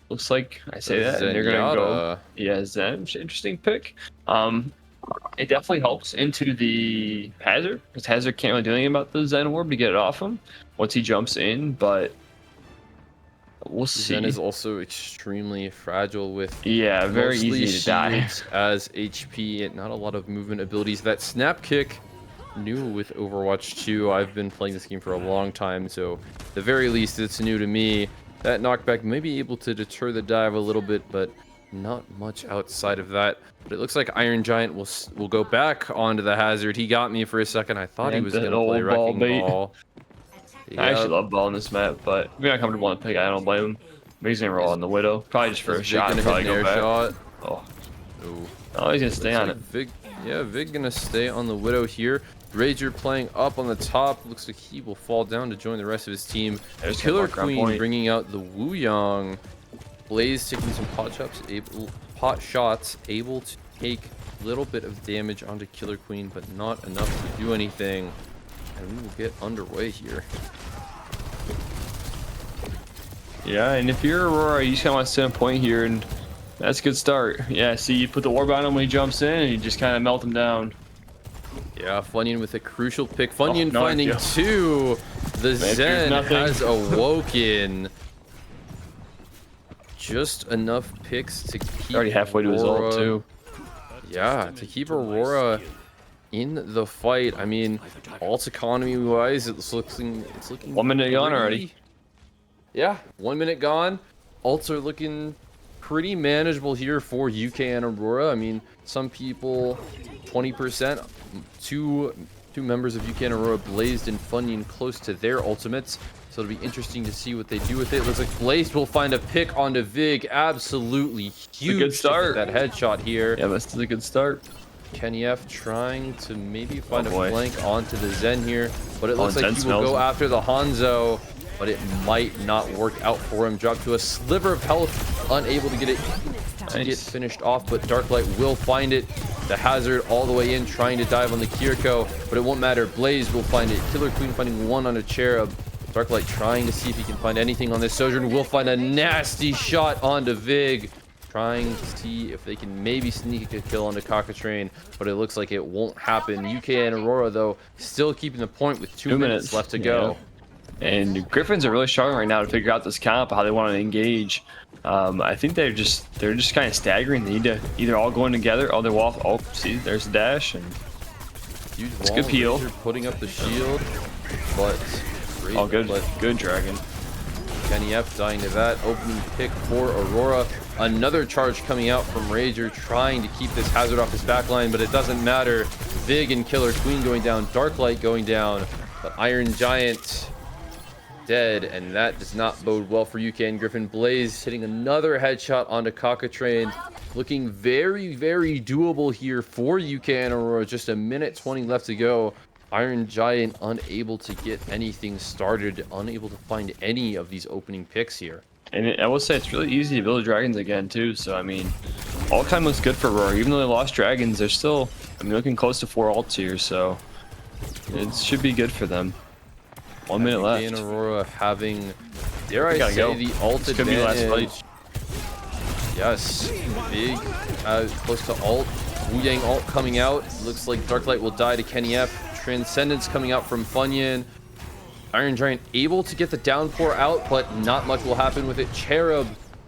Looks like I say that, and they're gonna go. Yeah, Zen, interesting pick. It definitely helps into the Hazard, because Hazard can't really do anything about the Zen orb to get it off him once he jumps in. But we'll see. Zen is also extremely fragile with very easy to die as HP and not a lot of movement abilities. That snap kick. New with Overwatch 2. I've been playing this game for a long time, so at the very least it's new to me. That knockback may be able to deter the dive a little bit, but not much outside of that. But it looks like Iron Giant will go back onto the Hazard. He got me for a second. I thought he was going to play Wrecking Ball. I actually love ball on this map, but if you're not comfortable on the pick, I don't blame him. But he's going to roll on the Widow. Probably just for a shot. Probably go back. Shot. Oh, he's going to stay on it. Vig going to stay on the Widow here. Rager playing up on the top. Looks like he will fall down to join the rest of his team. There's Killer Queen bringing out the Wuyong. Blaze taking some pot shots, able to take a little bit of damage onto Killer Queen, but not enough to do anything. And we will get underway here. Yeah, and if you're Aurora, you just kind of want to sit on point here, and that's a good start. Yeah, see, you put the orb on him when he jumps in, and you just kind of melt him down. Yeah, Funyun with a crucial pick. Funyun finding 2. The Zen has awoken. Just enough picks to keep already halfway to his ult too. Yeah, to keep Aurora in the fight. I mean, ult economy wise, it's looking 1 minute gone already. Yeah, 1 minute gone. Ults are looking pretty manageable here for UKN Aurora. I mean, some people 20%. Two members of UKN Aurora, Blazed and Funyun, close to their ultimates. So it'll be interesting to see what they do with it. Looks like Blazed will find a pick onto Vig. Absolutely huge. Good start. That headshot here. Yeah, this is a good start. Kenny F trying to maybe find a flank onto the Zen here, but it looks like Zen he will go after the Hanzo. but it might not work out for him. Dropped to a sliver of health, unable to get it to get finished off, but Darklight will find it. The hazard all the way in, trying to dive on the Kiriko, but it won't matter. Blaze will find it. Killer Queen finding one on a Cherub. Darklight trying to see if he can find anything on this. Sojourn will find a nasty shot onto Vig, trying to see if they can maybe sneak a kill onto Cockatrain, but it looks like it won't happen. UKN Aurora, though, still keeping the point with 2 minutes left to go. And Gryphons are really struggling right now to figure out this comp, how they want to engage. I think they're just kind of staggering. They need to either all go in together, or they're off. Oh, see, there's the dash, and Huge it's a good peel. Putting up the shield, but oh, good dragon. Kenny F dying to that. Opening pick for Aurora. Another charge coming out from Rager, trying to keep this hazard off his backline, but it doesn't matter. Vig and Killer Queen going down, Darklight going down, but Iron Giant dead, and that does not bode well for UKN Gryphon. Blaze hitting another headshot onto Cockatrain, looking very, very doable here for UKN Aurora. Just a minute 20 left to go. Iron Giant unable to get anything started, unable to find any of these opening picks here. And I will say it's really easy to build dragons again too. So I mean, all time looks good for Aurora. Even though they lost dragons, they're still, I mean, looking close to 4 ults here. So it should be good for them. 1 minute left. And Aurora having, dare I say, the ult advantage. Could be last fight. Yes, Big close to ult. Wu Yang ult coming out. Looks like Darklight will die to Kenny F. Transcendence coming out from Funyun. Iron Giant able to get the downpour out, but not much will happen with it. Cherub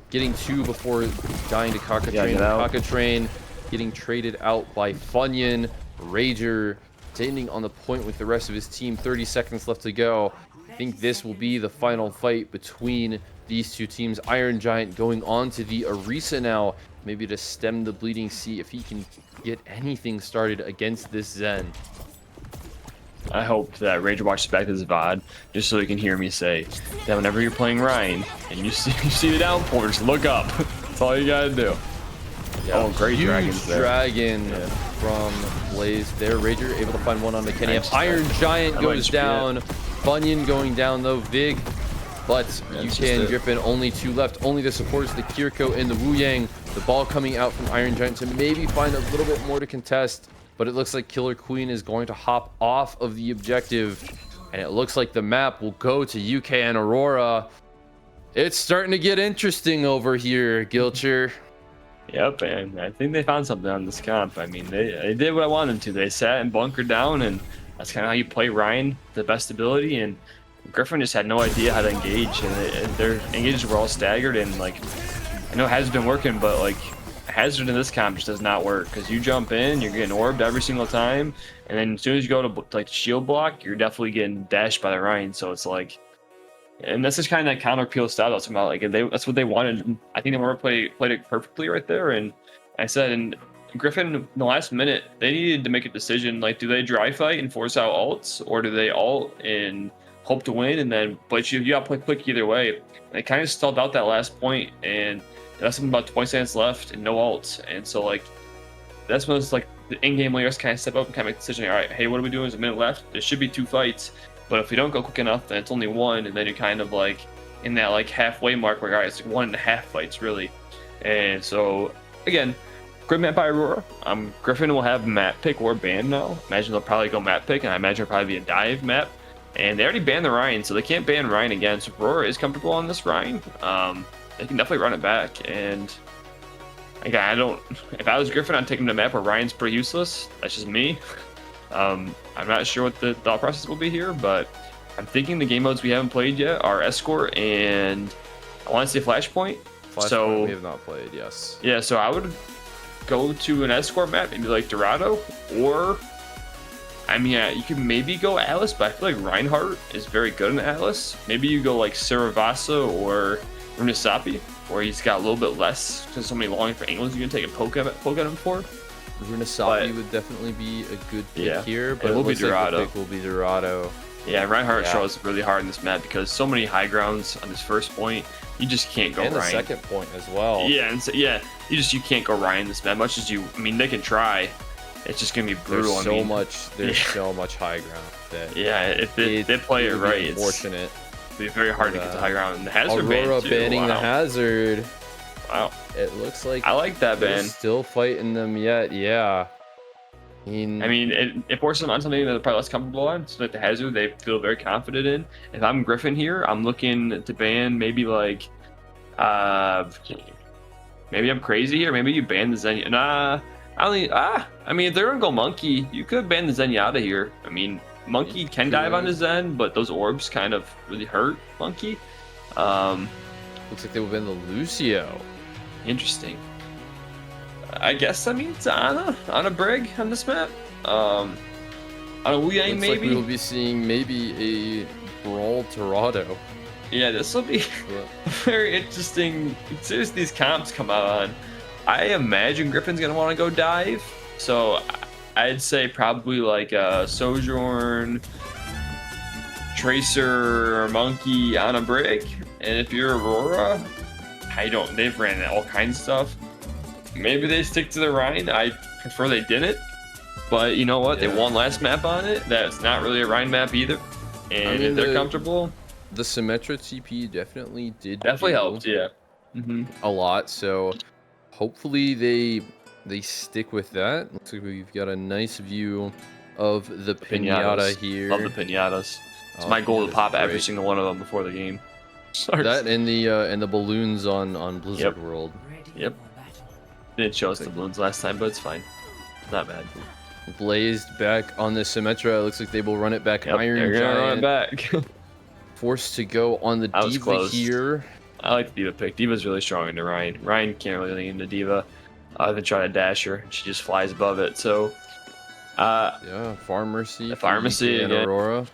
getting 2 before dying to Cockatrain. Cockatrain getting traded out by Funyun. Rager standing on the point with the rest of his team. 30 seconds left to go. I think this will be the final fight between these two teams. Iron Giant going on to the Orisa now, maybe to stem the bleeding, see if he can get anything started against this Zen. I hope that Rager watches back to this VOD just so he can hear me say that whenever you're playing Ryan and you see the downpour, just look up. That's all you gotta do. Yeah, oh, great dragons there. Dragon from Blaze there. Rager able to find one on the Kenny. Iron Giant goes down. Funyun going down though. Vig, but UKN Gryphon only 2 left. Only the supporters, the Kiriko and the Wu Yang. The ball coming out from Iron Giant to maybe find a little bit more to contest. But it looks like Killer Queen is going to hop off of the objective. And it looks like the map will go to UKN Aurora. It's starting to get interesting over here, Gilcher. Yep, and I think they found something on this comp. I mean, they did what I wanted them to. They sat and bunkered down, and that's kind of how you play Ryan, to the best ability. And Gryphon just had no idea how to engage, and their engages were all staggered. And like, I know it has been working, but like, hazard in this comp just does not work, because you jump in, you're getting orbed every single time, and then as soon as you go to like shield block, you're definitely getting dashed by the Ryan. So it's like, and this is kind of that counter peel style that's about, like, that's what they wanted. I think they played it perfectly right there. And I said, and Gryphon in the last minute, they needed to make a decision, like, do they dry fight and force out ults, or do they ult and hope to win? And then, but you gotta play quick either way. And they kind of stalled out that last point, and that's about 20 seconds left and no ults. And so like, that's when it's like the in-game players kind of step up and kind of make a decision. All right, hey, what are we doing? There's a minute left. There should be 2 fights, but if we don't go quick enough, then it's only 1, and then you're kind of like in that like halfway mark where, all right, it's 1.5 fights really. And so again, great map by Aurora. Gryphon will have map pick or ban now. Imagine they'll probably go map pick, and I imagine it'll probably be a dive map. And they already banned the Ryan, so they can't ban Ryan again. So Aurora is comfortable on this Ryan. They can definitely run it back. And again, if I was Gryphon, I'd take him to a map where Ryan's pretty useless. That's just me. I'm not sure what the thought process will be here, but I'm thinking the game modes we haven't played yet are Escort and I want to say Flashpoint. So we have not played, yes. Yeah, so I would go to an Escort map, maybe like Dorado, or I mean, yeah, you could maybe go Atlas, but I feel like Reinhardt is very good in Atlas. Maybe you go like Saravasa or Runasapi, where he's got a little bit less, because so many long for angles you can take a poke at him for. Runasapi would definitely be a good pick here, but it will be Dorado. Like the pick will be Dorado. Yeah, Reinhardt struggles really hard in this map because so many high grounds on this first point. You just can't go and Ryan. And the second point as well. Yeah, and so, you can't go Ryan this map. Much as I mean, they can try. It's just gonna be brutal. There's so much high ground that if they play it right, unfortunate. It'd be very hard to get to high ground. And the hazard Aurora ban too. banning the Wow. hazard. Wow. It looks like I like that they're ban. still fighting them yet. Yeah. I mean, it forces them on something that they're probably less comfortable on. So like the hazard, they feel very confident in. If I'm Gryphon here, I'm looking to ban maybe like, maybe I'm crazy here. Maybe you ban the Zenyatta. Nah, I mean, if they're gonna go Monkey, you could ban the Zenyatta here. I mean, Monkey can dive on the Zen, but those orbs kind of really hurt Monkey. Looks like they will ban the Lucio. Interesting. I guess, I mean, it's Anna Brig on this map. On a UKN Looks maybe. like we will be seeing maybe a Brawl Torado. Yeah, this will be very interesting. As soon as these comps come out on, I imagine Gryphon's gonna want to go dive. So I'd say probably like a Sojourn, Tracer, or Monkey on a Brig. And if you're Aurora, they've ran all kinds of stuff. Maybe they stick to the Rhine. I prefer they didn't. But you know what? Yeah. They won last map on it. That's not really a Rhine map either. And I mean, if they're comfortable, the Symmetra TP definitely did helped. Yeah. a lot. So hopefully they stick with that. Looks like we've got a nice view of the pinata here. Love the pinatas. It's Oh, my goal to pinata's pop every great. single one of them before the game. That and the balloons on Blizzard Yep. World. Yep. Didn't show us the balloons last time, but it's fine. Not bad. Blazed back on the Symmetra. It looks like they will run it back. Yep, Iron they're gonna run Giant it back. forced to go on the That was Diva close. here. I like the Diva pick. Diva's really strong into Ryan. Ryan can't really lean into Diva. Other than trying to dash her. She just flies above it. So, Yeah, Pharmacy. The Pharmacy, and yeah. Aurora.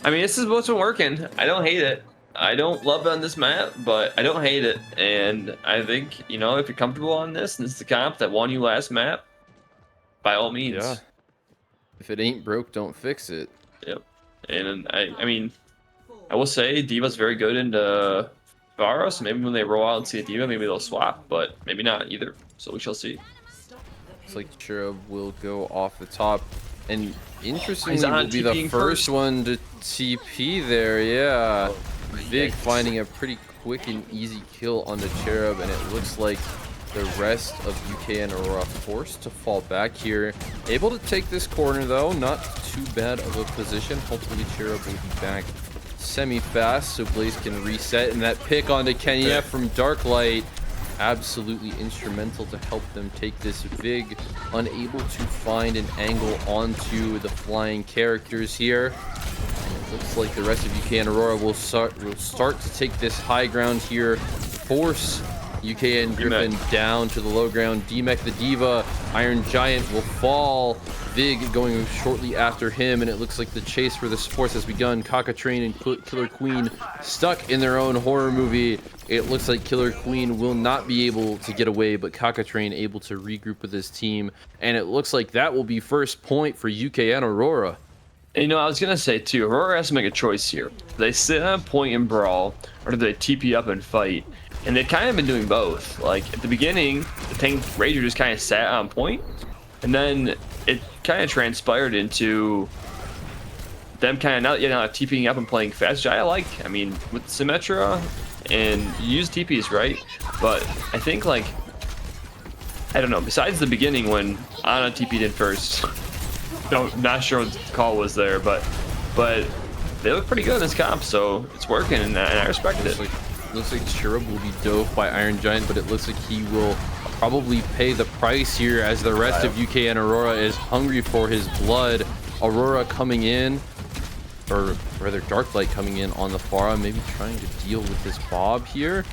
I mean, this is what's been working. I don't hate it. I don't love it on this map, but I don't hate it. And I think, you know, if you're comfortable on this, and it's the comp that won you last map, by all means. Yeah. If it ain't broke, don't fix it. Yep. And I mean, I will say Diva's very good into Varo, so maybe when they roll out and see a Diva, maybe they'll swap, but maybe not either. So we shall see. Looks like Cherub will go off the top. And interestingly, He's on will be the TPing first first. one to TP there. Yeah. Vig yikes. finding a pretty quick and easy kill on the Cherub, and it looks like the rest of UKN Aurora forced to fall back here. Able to take this corner though, not too bad of a position. Hopefully Cherub will be back semi-fast so Blaze can reset. And that pick onto Kenya from Darklight, absolutely instrumental to help them take this. Vig unable to find an angle onto the flying characters here. Looks like the rest of UKN Aurora will start to take this high ground here, force UKN Gryphon down to the low ground. D-Mech the Diva, Iron Giant will fall. Vig going shortly after him, and it looks like the chase for the sports has begun. Cockatrain and Killer Queen stuck in their own horror movie. It looks like Killer Queen will not be able to get away, but Cockatrain able to regroup with his team, and it looks like that will be first point for UKN Aurora. You know, I was gonna say too, Aurora has to make a choice here. Do they sit on point and brawl, or do they TP up and fight? And they've kind of been doing both. Like at the beginning, the tank Rager just kind of sat on point, and then it kind of transpired into them kind of not TPing up and playing fast, which I like. I mean, with Symmetra, and you use TPs, right? But I think like, I don't know. Besides the beginning when Ana TP'd in first. Not sure what the call was there, but they look pretty good in this comp, so it's working, and I respected it. Looks like Cherub will be dove by Iron Giant, but it looks like he will probably pay the price here as the rest of UKN Aurora is hungry for his blood. Aurora coming in, or rather Darklight coming in on the Pharah, maybe trying to deal with this Bob here.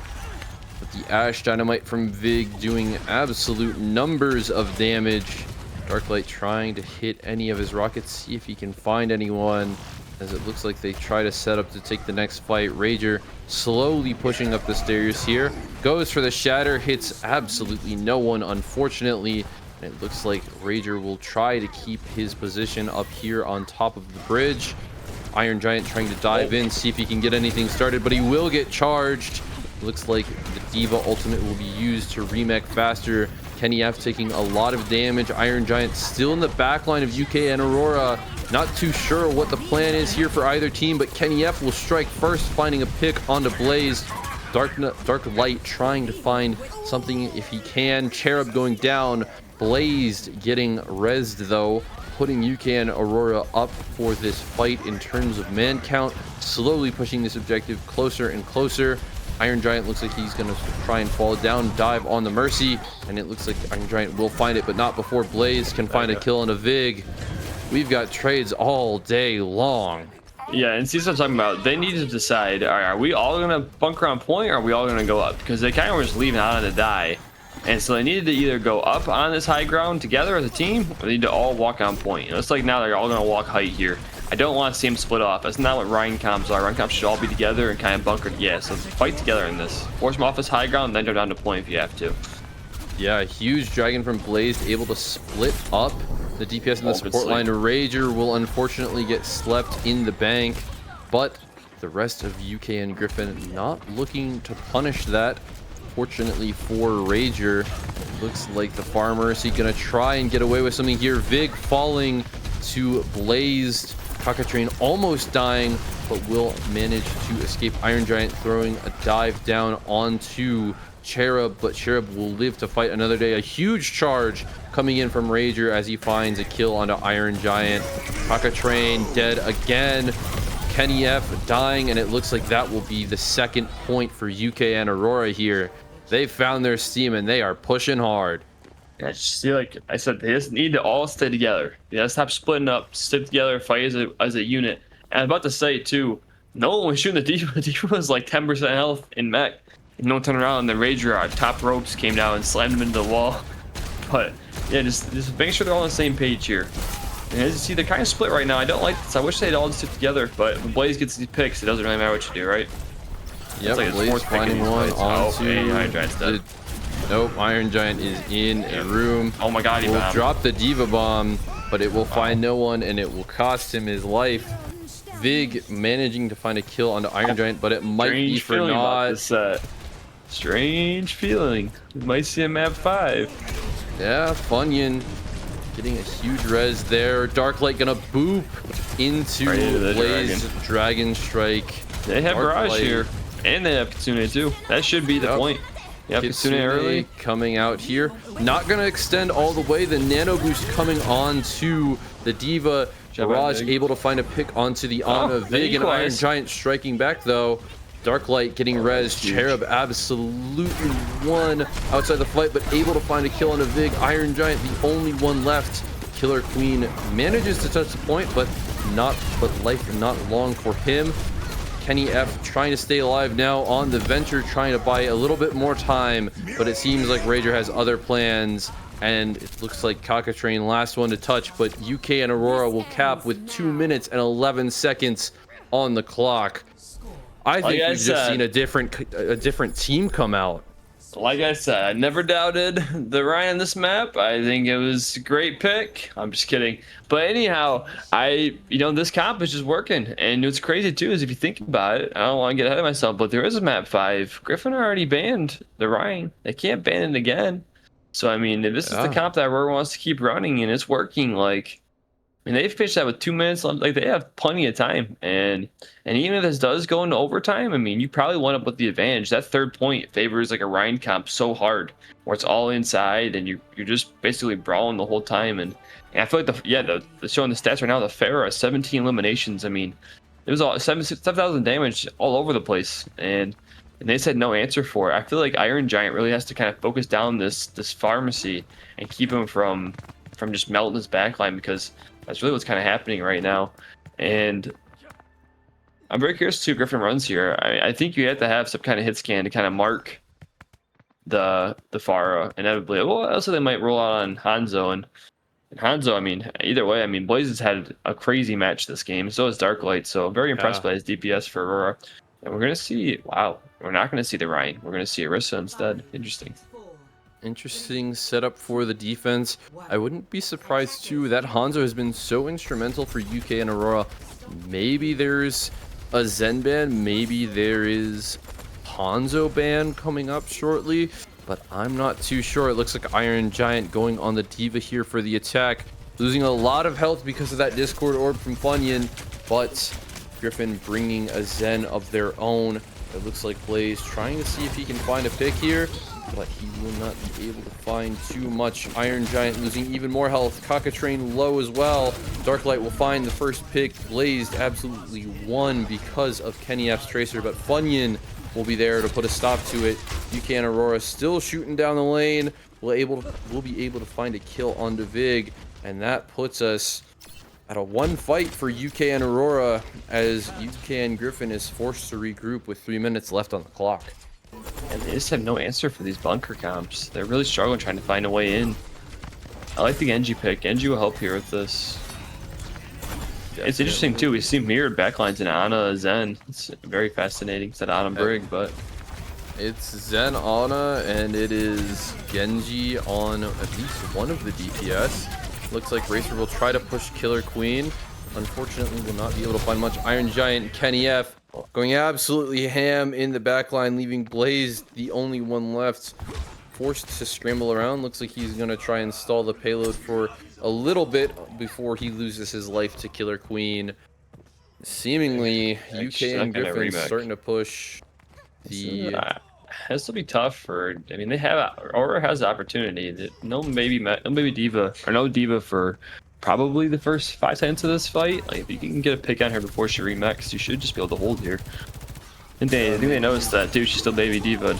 But the Ash Dynamite from Vig doing absolute numbers of damage. Darklight trying to hit any of his rockets, see if he can find anyone, as it looks like they try to set up to take the next fight. Rager slowly pushing up the stairs here, goes for the shatter, hits absolutely no one, unfortunately. And it looks like Rager will try to keep his position up here on top of the bridge. Iron Giant trying to dive in, see if he can get anything started, but he will get charged. Looks like the Diva ultimate will be used to remech faster. Kenny F taking a lot of damage. Iron Giant still in the back line of UKN Aurora. Not too sure what the plan is here for either team, but Kenny F will strike first, finding a pick onto Blaze. Dark Light trying to find something if he can. Cherub going down. Blazed getting rezzed though, putting UKN Aurora up for this fight in terms of man count, slowly pushing this objective closer and closer. Iron Giant looks like he's going to try and fall down, dive on the Mercy, and it looks like Iron Giant will find it, but not before Blaze can find a kill on a Vig. We've got trades all day long. Yeah, and see what I'm talking about. They need to decide, all right, are we all going to bunker on point, or are we all going to go up? Because they kind of were just leaving out on the die. And so they needed to either go up on this high ground together as a team, or they need to all walk on point. You know, it's like now they're all going to walk height here. I don't want to see them split off. That's not what Ryan comps are. Ryan comps should all be together and kind of bunkered. Yeah, so fight together in this. Force them off this high ground, then go down to point if you have to. Yeah, a huge dragon from Blazed able to split up the DPS in the support line. Rager will unfortunately get slept in the bank, but the rest of UKN Gryphon not looking to punish that. Fortunately for Rager, looks like the farmer is he gonna try and get away with something here. Vig falling to Blazed. Cockatrain almost dying, but will manage to escape. Iron Giant throwing a dive down onto Cherub, but Cherub will live to fight another day. A huge charge coming in from Rager as he finds a kill onto Iron Giant. Cockatrain dead again. Kenny F dying, and it looks like that will be the second point for UKN Aurora here. They found their steam and they are pushing hard. Yeah, I just feel like I said, they just need to all stay together. They gotta stop splitting up, stick together, fight as a unit. And I was about to say too, no one was shooting the Diva. The Diva was like 10% health in mech. And no one turned around, and the Rager on top ropes came down and slammed him into the wall. But yeah, just make sure they're all on the same page here. And as you see, they're kind of split right now. I don't like this. I wish they'd all just stick together, but when Blaze gets these picks, it doesn't really matter what you do, right? Yep, like Blaze finding one onto... Iron Giant's dead. Nope, Iron Giant is in a room. Oh my god, he will drop the Diva Bomb, but it will find no one, and it will cost him his life. Vig managing to find a kill onto Iron Giant, but it might be for naught. Strange feeling. We might see a map 5. Yeah, Funyun getting a huge res there. Darklight gonna boop into Blaze Dragon Strike. They have Barrage here, and they have Kitsune too. That should be the point. Yeah, Kitsune early coming out here. Not gonna extend all the way. The Nano Boost coming on to the Diva. Barrage able to find a pick onto the Ana. Vig and Iron Giant striking back though. Darklight getting res. Cherub absolutely won outside the fight, but able to find a kill on a Vig. Iron Giant, the only one left. Killer Queen manages to touch the point, but life not long for him. Kenny F trying to stay alive now on the Venture, trying to buy a little bit more time, but it seems like Rager has other plans, and it looks like Cockatrain last one to touch, but UK and Aurora will cap with 2 minutes and 11 seconds on the clock. I think we've just seen a different team come out. Like I said, I never doubted the Ryan on this map. I think it was a great pick. I'm just kidding. But anyhow, this comp is just working. And what's crazy too is if you think about it, I don't want to get ahead of myself, but there is a map 5. Gryphon already banned the Ryan. They can't ban it again. So I mean, this is the comp that Aurora wants to keep running, and it's working. They've pitched that with 2 minutes left. Like, they have plenty of time, and even if this does go into overtime, I mean, you probably wind up with the advantage. That third point favors like a Ryan comp so hard, where it's all inside, and you're just basically brawling the whole time. And I feel like the showing the stats right now, the Pharaoh has 17 eliminations. I mean, it was all 7,000 damage all over the place, and they said no answer for it. I feel like Iron Giant really has to kind of focus down this pharmacy and keep him from just melting his backline, because that's really what's kind of happening right now. And I'm very curious to see who Gryphon runs here. I think you have to have some kind of hit scan to kind of mark the Pharah inevitably. Well, also they might roll out on Hanzo, and Hanzo, I mean, either way, I mean, Blaze has had a crazy match this game. So has Darklight. So I'm very impressed by his DPS for Aurora. And we're gonna see. Wow, we're not gonna see the Ryan. We're gonna see Orisa instead. Interesting setup for the defense. I wouldn't be surprised too that Hanzo has been so instrumental for UK and Aurora. Maybe there's a Zen ban, maybe there is Hanzo ban coming up shortly, but I'm not too sure. It looks like Iron Giant going on the D.Va here for the attack, losing a lot of health because of that Discord Orb from Funyun, but Gryphon bringing a Zen of their own. It looks like Blaze trying to see if he can find a pick here, but he will not be able to find too much. Iron Giant losing even more health. Cockatrain low as well. Darklight will find the first pick. Blaze absolutely won because of Kenny F's Tracer, but Funyun will be there to put a stop to it. UKN Aurora still shooting down the lane. We'll be able to find a kill onto Vig, and that puts us at a 1 fight for UKN Aurora as UKN Gryphon is forced to regroup with 3 minutes left on the clock. And they just have no answer for these bunker comps. They're really struggling trying to find a way in. I like the Genji pick. Genji will help here with this. It's interesting too. We see mirrored backlines in Ana Zen. It's very fascinating. It's an Ana Brig, but it's Zen Ana, and it is Genji on at least one of the DPS. Looks like Racer will try to push Killer Queen. Unfortunately, will not be able to find much. Iron Giant, Kenny F going absolutely ham in the backline, leaving Blaze the only one left. Forced to scramble around. Looks like he's going to try and stall the payload for a little bit before he loses his life to Killer Queen. Seemingly, UKN Gryphon starting to push the... This will be tough for... I mean, they have... Aurora has the opportunity. No baby D.Va, or no D.Va for probably the first 5 seconds of this fight. Like, if you can get a pick on her before she remexes, you should just be able to hold here. I think they noticed that, too. She's still baby D.Va.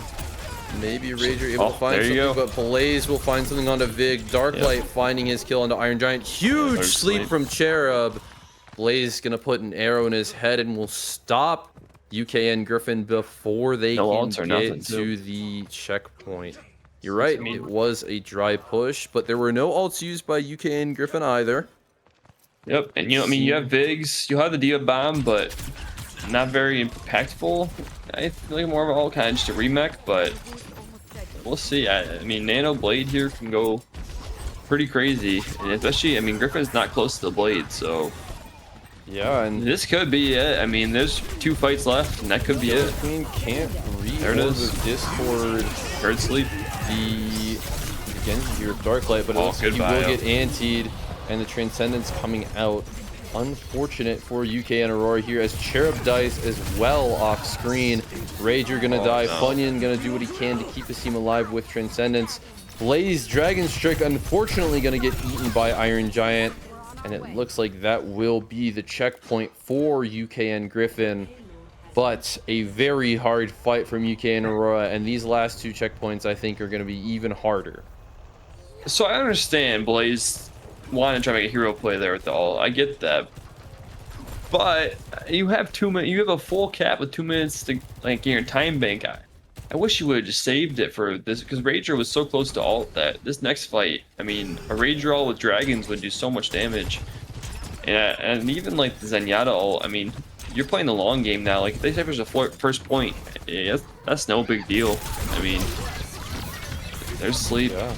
Maybe Rager able to find something, but Blaze will find something onto Vig. Darklight finding his kill onto Iron Giant. Huge sleep from Cherub. Blaze gonna put an arrow in his head and will stop UKN Gryphon before they can get to the checkpoint. You're right, it was a dry push, but there were no ults used by UKN Gryphon either. Yep, and I mean, you have Vigs, you have the D.Va bomb, but not very impactful. I feel like more of all kind just a remake, but we'll see. I mean, Nano Blade here can go pretty crazy, and especially, I mean, Gryphon's not close to the Blade, so yeah, and this could be it. I mean, there's 2 fights left, and that could be it. Queen can't read there it is. The Discord. Bird sleep. Again, your Darklight, but it looks like he will get antied, and the Transcendence coming out. Unfortunate for UKN Aurora here as Cherub dies as well off screen. Rager gonna die. No. Funyun gonna do what he can to keep his team alive with Transcendence. Blaze Dragon Strike unfortunately gonna get eaten by Iron Giant, and it looks like that will be the checkpoint for UKN Gryphon. But a very hard fight from UKN Aurora, and these last 2 checkpoints I think are gonna be even harder. So I understand Blaze wanting to try to make a hero play there with the ult. I get that, but you have 2 minutes. You have a full cap with 2 minutes to like in your time bank. I wish you would have just saved it for this, because Rager was so close to ult that this next fight, I mean, a Rager ult with dragons would do so much damage, and even like the Zenyatta ult. I mean, you're playing the long game now. Like, if they say there's a first point, yeah, that's no big deal. I mean, there's sleep. Yeah.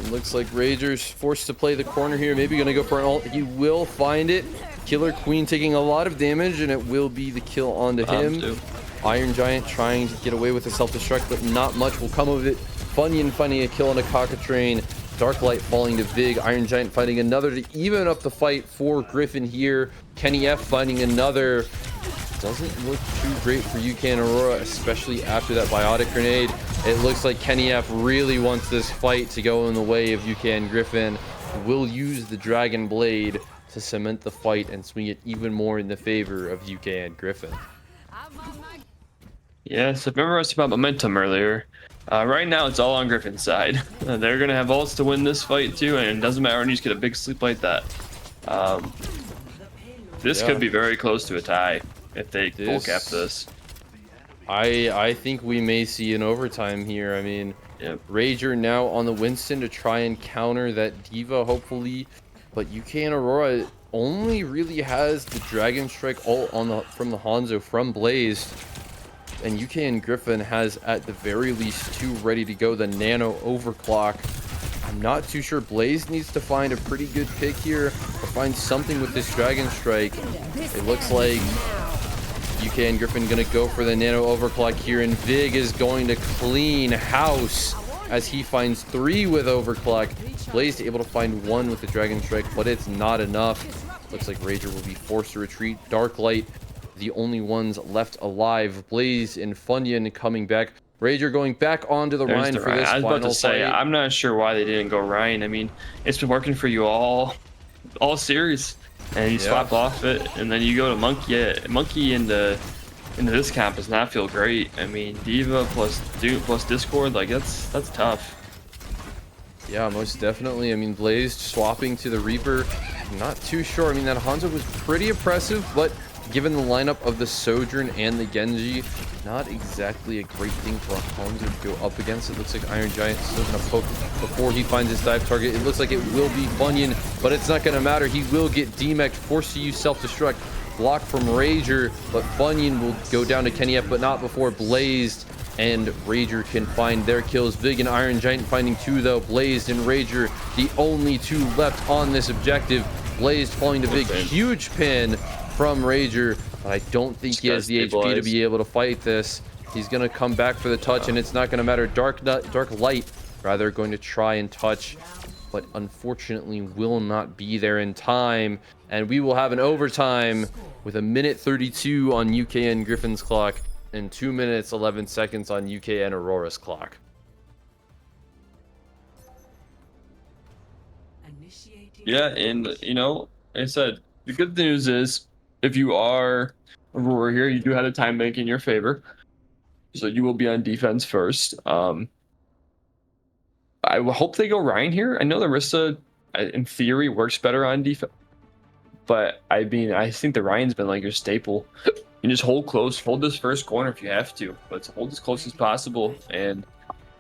It looks like Rager's forced to play the corner here. Maybe gonna go for an ult. He will find it. Killer Queen taking a lot of damage, and it will be the kill onto him. Iron Giant trying to get away with a self-destruct, but not much will come of it. Funyun finding a kill on a Cockatrain. Darklight falling to Vig. Iron Giant finding another to even up the fight for Gryphon here. Kenny F finding another. Doesn't look too great for UKN Aurora, especially after that biotic grenade. It looks like Kenny F really wants this fight to go in the way of UKN Gryphon. Will use the Dragon Blade to cement the fight and swing it even more in the favor of UKN Gryphon. Yeah, so remember I was talking about momentum earlier. Right now it's all on Gryphon's side. They're gonna have ults to win this fight too, and it doesn't matter when you just get a big sleep like that. This could be very close to a tie if they full cap this. I think we may see an overtime here. I mean, Rager now on the Winston to try and counter that D.Va, hopefully, but UKN Aurora only really has the Dragon Strike ult on from the Hanzo from Blaze, and UKN Gryphon has at the very least 2 ready to go. The Nano Overclock. I'm not too sure. Blaze needs to find a pretty good pick here, or find something with this Dragon Strike. It looks like UKN Gryphon gonna go for the nano overclock here, and Vig is going to clean house as he finds 3 with overclock. Blaze able to find 1 with the Dragon Strike, but it's not enough. Looks like Rager will be forced to retreat. Darklight, the only ones left alive. Blaze and Funyun coming back. Rager going back onto the Rhine for this I was about final to say, fight. I'm not sure why they didn't go Ryan. I mean, it's been working for you all series, and you swap off it, and then you go to Monkey. Monkey into this comp does not feel great. I mean, Diva plus Discord, like that's tough. Yeah, most definitely. I mean, Blaze swapping to the Reaper, not too sure. I mean, that Hanzo was pretty impressive, but given the lineup of the Sojourn and the Genji, not exactly a great thing for Hanzo to go up against. It looks like Iron Giant still going to poke before he finds his dive target. It looks like it will be Funyun, but it's not going to matter. He will get demeched, forced to use self-destruct. Block from Rager, but Funyun will go down to Kenny F, but not before Blazed and Rager can find their kills. Vig and Iron Giant finding 2 though. Blazed and Rager, the only 2 left on this objective. Blazed falling to Vig, huge pin from Rager, but I don't think he has the HP to be able to fight this. He's gonna come back for the touch, and it's not gonna matter. Dark Light rather going to try and touch, but unfortunately will not be there in time, and we will have an overtime with 1:32 on UKN Gryphon's clock and 2 minutes 11 seconds on UKN Aurora's clock. Yeah, and you know, like I said, the good news is if you are Aurora here, you do have the time bank in your favor, so you will be on defense first. I hope they go Ryan here. I know the Rista, in theory, works better on defense, but I mean, I think the Ryan's been like your staple. You just hold close, hold this first corner if you have to, but hold as close as possible, and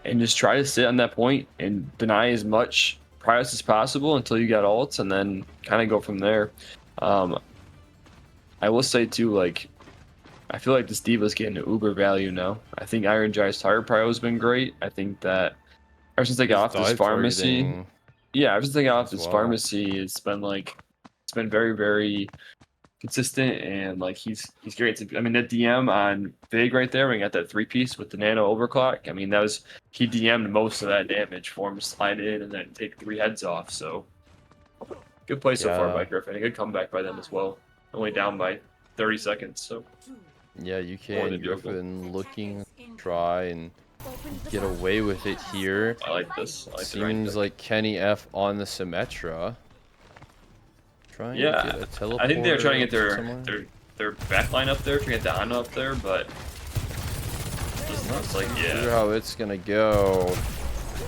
just try to sit on that point and deny as much price as possible until you get ults, and then kind of go from there. I will say too, like, I feel like this Diva's getting an uber value now. I think Iron Giant's target prio has been great. I think that ever since they got off this pharmacy, yeah, ever since they got off this pharmacy, it's been very, very consistent, and like he's great. I mean, that DM on Vig right there, when he got that 3-piece with the nano overclock, I mean, he DM'd most of that damage for him to slide in and then take 3 heads off. So good play so far by Gryphon. A good comeback by them as well. Only down by 30 seconds. So yeah, UKN Gryphon looking to try and get away with it here. I like this. Seems like Kenny F on the Symmetra. Yeah, I think they're trying to get their back line up there, trying to get the Ana up there, but it's like, yeah. See how it's gonna go.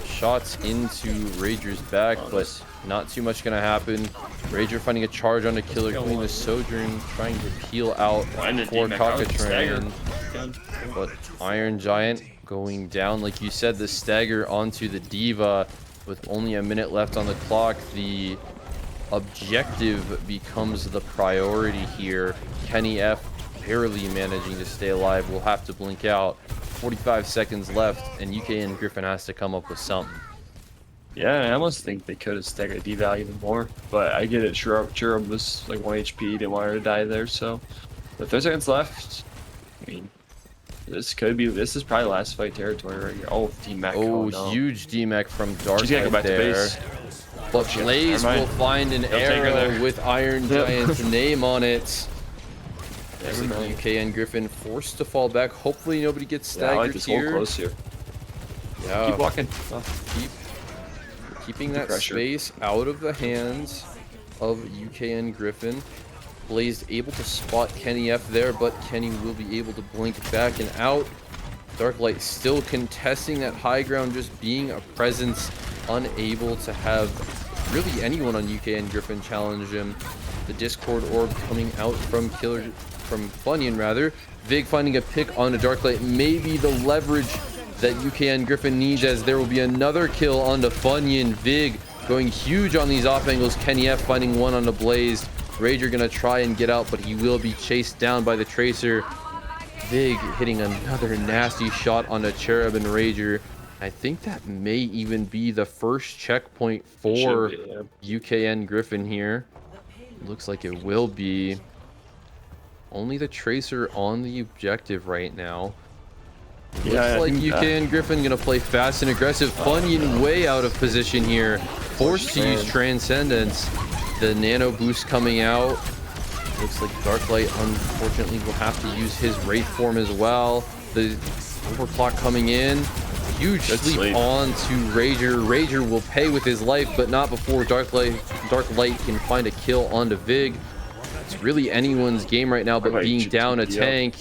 Shots into Rager's back, but not too much gonna happen. Rager finding a charge on the Killer Queen. The Sojourn trying to peel out for Cockatrain, but Iron Giant going down. Like you said, the stagger onto the Diva with only a minute left on the clock. The objective becomes the priority here. Kenny F barely managing to stay alive. Will have to blink out. 45 seconds left, and UKN Gryphon has to come up with something. Yeah, I almost think they could have staggered D-Value even more, but I get it. Churub was like 1 HP, didn't want her to die there, so with 30 seconds left, I mean, this is probably last fight territory right here. Oh, D-Mech. Oh, no. Huge D-Mech from Dark. She's gonna go back to base. But Blaze will find an arrow with Iron Giant's name on it. There's like UKN Gryphon forced to fall back. Hopefully nobody gets staggered. I like this here. Hold close here. Yeah. Keep walking. Keeping that space out of the hands of UKN Gryphon. Blaze able to spot Kenny F there, but Kenny will be able to blink back and out. Darklight still contesting that high ground, just being a presence, unable to have really anyone on UKN Gryphon challenge him. The Discord orb coming out from Funyun rather. Vig finding a pick on a Darklight, maybe the leverage that UKN Gryphon needs, as there will be another kill onto Funyun. Vig going huge on these off angles. Kenny F finding one on the Blaze. Rager gonna try and get out, but he will be chased down by the Tracer. Vig hitting another nasty shot on the Cherub and Rager. I think that may even be the first checkpoint for UKN Gryphon here. Looks like it will be. only the Tracer on the objective right now. Yeah, Looks like UKN Gryphon gonna play fast and aggressive. Funyun way out of position here, forced to use Transcendence. The nano boost coming out. Looks like Darklight unfortunately will have to use his Wraith form as well. The overclock coming in. Huge sleep on to Rager. Rager will pay with his life, but not before Darklight can find a kill onto Vig. It's really anyone's game right now, but being down a tank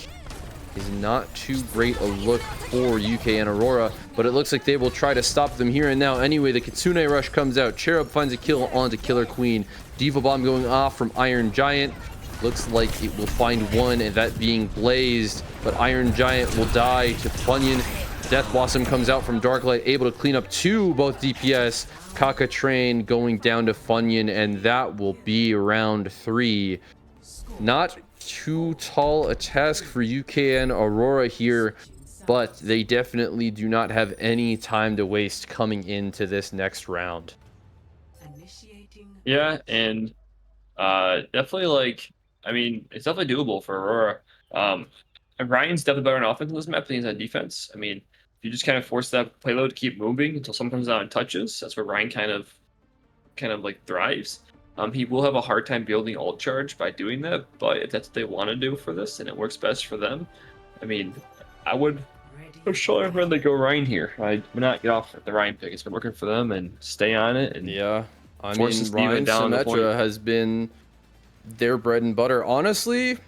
is not too great a look for UKN Aurora, but it looks like they will try to stop them here and now. Anyway, the Kitsune Rush comes out. Cherub finds a kill onto Killer Queen. Diva Bomb going off from Iron Giant. Looks like it will find one, and that being Blazed, but Iron Giant will die to Funyun. Death Blossom comes out from Darklight, able to clean up both DPS. Kaka-Train going down to Funyun, and that will be round 3. Not too tall a task for UKN Aurora here, but they definitely do not have any time to waste coming into this next round. Yeah, and definitely like, I mean, it's definitely doable for Aurora. And Ryan's definitely better on offense in this map than he's on defense. I mean, if you just kind of force that payload to keep moving until someone comes out and touches, that's where Ryan kind of like thrives. He will have a hard time building ult charge by doing that, but if that's what they want to do for this and it works best for them, I mean, I would show everyone to go Ryan here. I would not get off the Ryan pick. It's been working for them, and stay on it. And yeah, I mean, Ryan Symmetra has been their bread and butter. Honestly,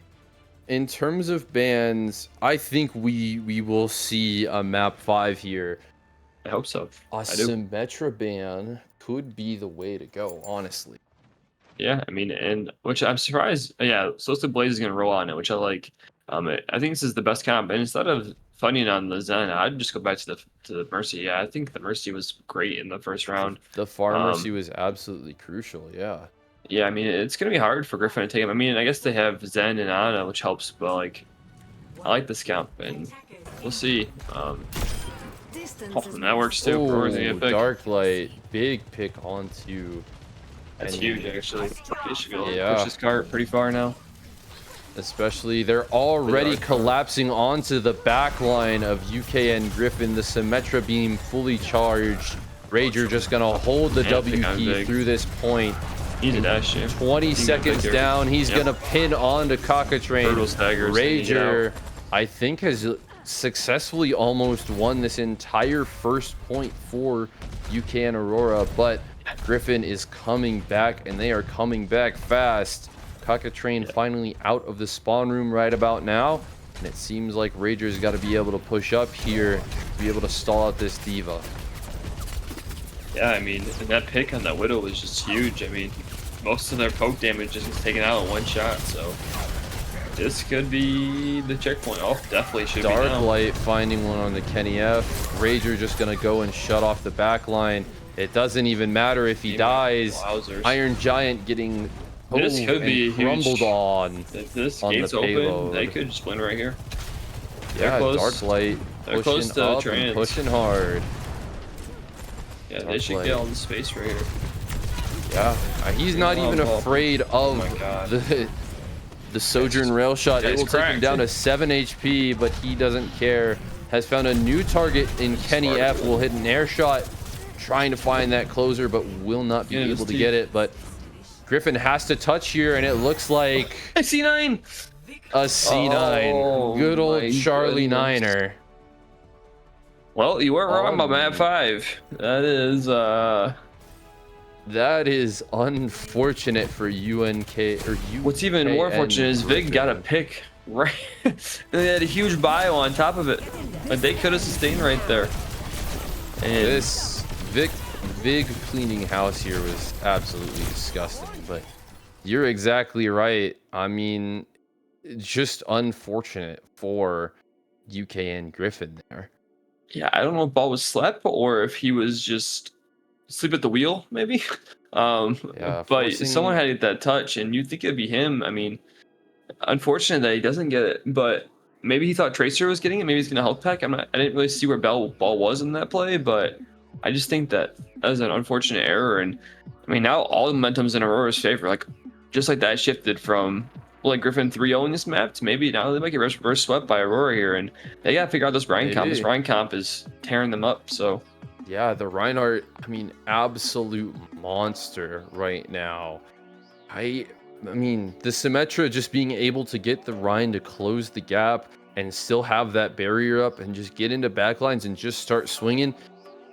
in terms of bans, I think we will see a map 5 here. I hope so. A Symmetra ban could be the way to go, honestly. Yeah, I mean, and which I'm surprised. Yeah, Solstice Blaze is gonna roll on it, which I like. I think this is the best comp, and instead of funding on the Zen, I'd just go back to the Mercy. Yeah, I think the Mercy was great in the first round. The Far Mercy was absolutely crucial. Yeah. Yeah, I mean, it's gonna be hard for Gryphon to take him. I mean, I guess they have Zen and Ana, which helps, but like, I like this comp, and we'll see. Oh, and that works too. Darklight, big pick onto. That's huge, actually. They should go push this cart pretty far now. Especially, they're already collapsing onto the back line of UKN Gryphon. The Symmetra beam fully charged. Rager just gonna hold the WP through this point. He's a dash. 20 seconds down. He's gonna pin on to Kaka-Train. Rager, I think, has successfully almost won this entire first point for UKN Aurora, but Gryphon is coming back, and they are coming back fast. Kaka-Train finally out of the spawn room right about now, and it seems like Rager's got to be able to push up here to be able to stall out this Diva. Yeah, I mean, that pick on that Widow was just huge. I mean, most of their poke damage just gets taken out in one shot, so this could be the checkpoint. Oh, definitely should be now. Darklight finding one on the Kenny F. Rager just going to go and shut off the back line. It doesn't even matter if he dies. Wowzers. Iron Giant getting this could be crumbled on. If this gate's open, they could just win right here. Yeah, Darklight pushing up and pushing hard. Yeah, they should get all the space right here. Yeah, he's not even afraid of the Sojourn rail shot. It will take him down to 7 HP, but he doesn't care. Has found a new target in Kenny F. Will hit an air shot, trying to find that closer, but will not be able to get it. But Gryphon has to touch here, and it looks like a C9. A C9. Oh, good old Charlie Niner. Well, you weren't wrong about map 5. That is unfortunate for UNK or U. What's even more unfortunate is Vig got a pick right. They had a huge bio on top of it. Like, they could have sustained right there. And this Vig cleaning house here was absolutely disgusting. But you're exactly right. I mean, just unfortunate for UKN Gryphon there. Yeah, I don't know if ball was slept or if he was just sleep at the wheel, maybe. Yeah, but someone had to get that touch, and you'd think it'd be him. I mean, unfortunate that he doesn't get it, but maybe he thought Tracer was getting it. Maybe he's gonna health pack. I didn't really see where ball was in that play, but I just think that was an unfortunate error. And I mean, now all the momentum's in Aurora's favor. Like, just like that shifted from like Gryphon 3-0 in this map, maybe now they might get reverse swept by Aurora here, and they gotta figure out this Ryan comp. This Maybe. Ryan comp is tearing them up. So Yeah, the Reinhardt, I mean, absolute monster right now. I mean, the Symmetra just being able to get the Rhine to close the gap and still have that barrier up and just get into backlines and just start swinging.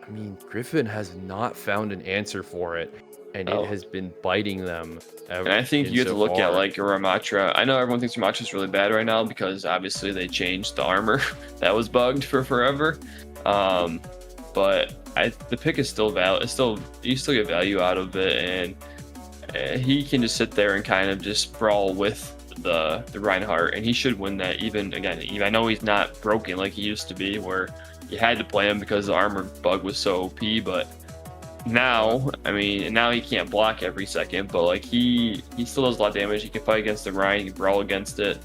I mean, Gryphon has not found an answer for it, and it oh. has been biting them. And I think you have to look at like Ramatra. I know everyone thinks Ramatra is really bad right now because obviously they changed the armor that was bugged for forever. But the pick is still valid. It's still, you still get value out of it, and he can just sit there and kind of just brawl with the Reinhardt, and he should win that. Even I know he's not broken like he used to be, where you had to play him because the armor bug was so OP, but now, I mean, now he can't block every second, but like he still does a lot of damage. He can fight against the Ryan, he can brawl against it.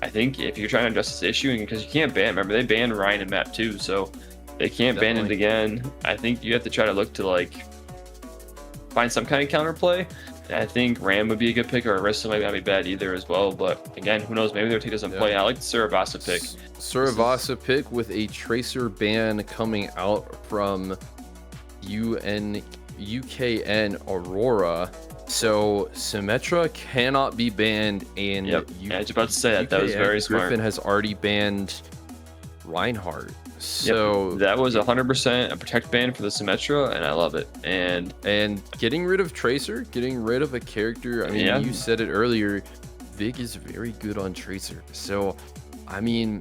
I think if you're trying to address this issue, and because you can't ban, remember they banned Ryan in map 2, so they can't ban it again. I think you have to try to look to like find some kind of counterplay. I think Ram would be a good pick, or Arista might not be bad either as well. But again, who knows? Maybe their take doesn't play. I like the Suravasa pick. Suravasa pick with a Tracer ban coming out from UKN Aurora. So Symmetra cannot be banned, and I was about to say that was very smart. Gryphon has already banned Reinhardt. So that was 100% a protect ban for the Symmetra, and I love it. And getting rid of Tracer, getting rid of a character. I mean, you said it earlier. Vig is very good on Tracer. So, I mean,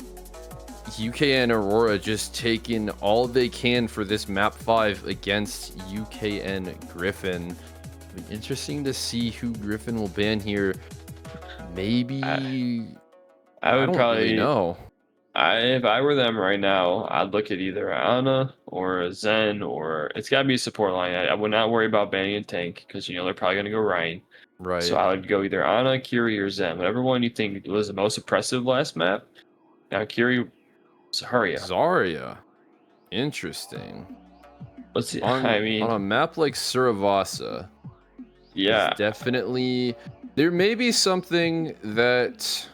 UKN Aurora just taking all they can for this map 5 against UKN Gryphon. Interesting to see who Gryphon will ban here. Maybe I would probably really know. If I were them right now, I'd look at either Ana or a Zen, or it's got to be a support line. I would not worry about banning a tank because they're probably going to go Ryan. Right. So I would go either Ana, Kiri, or Zen, whatever one you think was the most oppressive last map. Now Kiri, Zarya. Interesting. Let's see. On a map like Suravasa, definitely there may be something that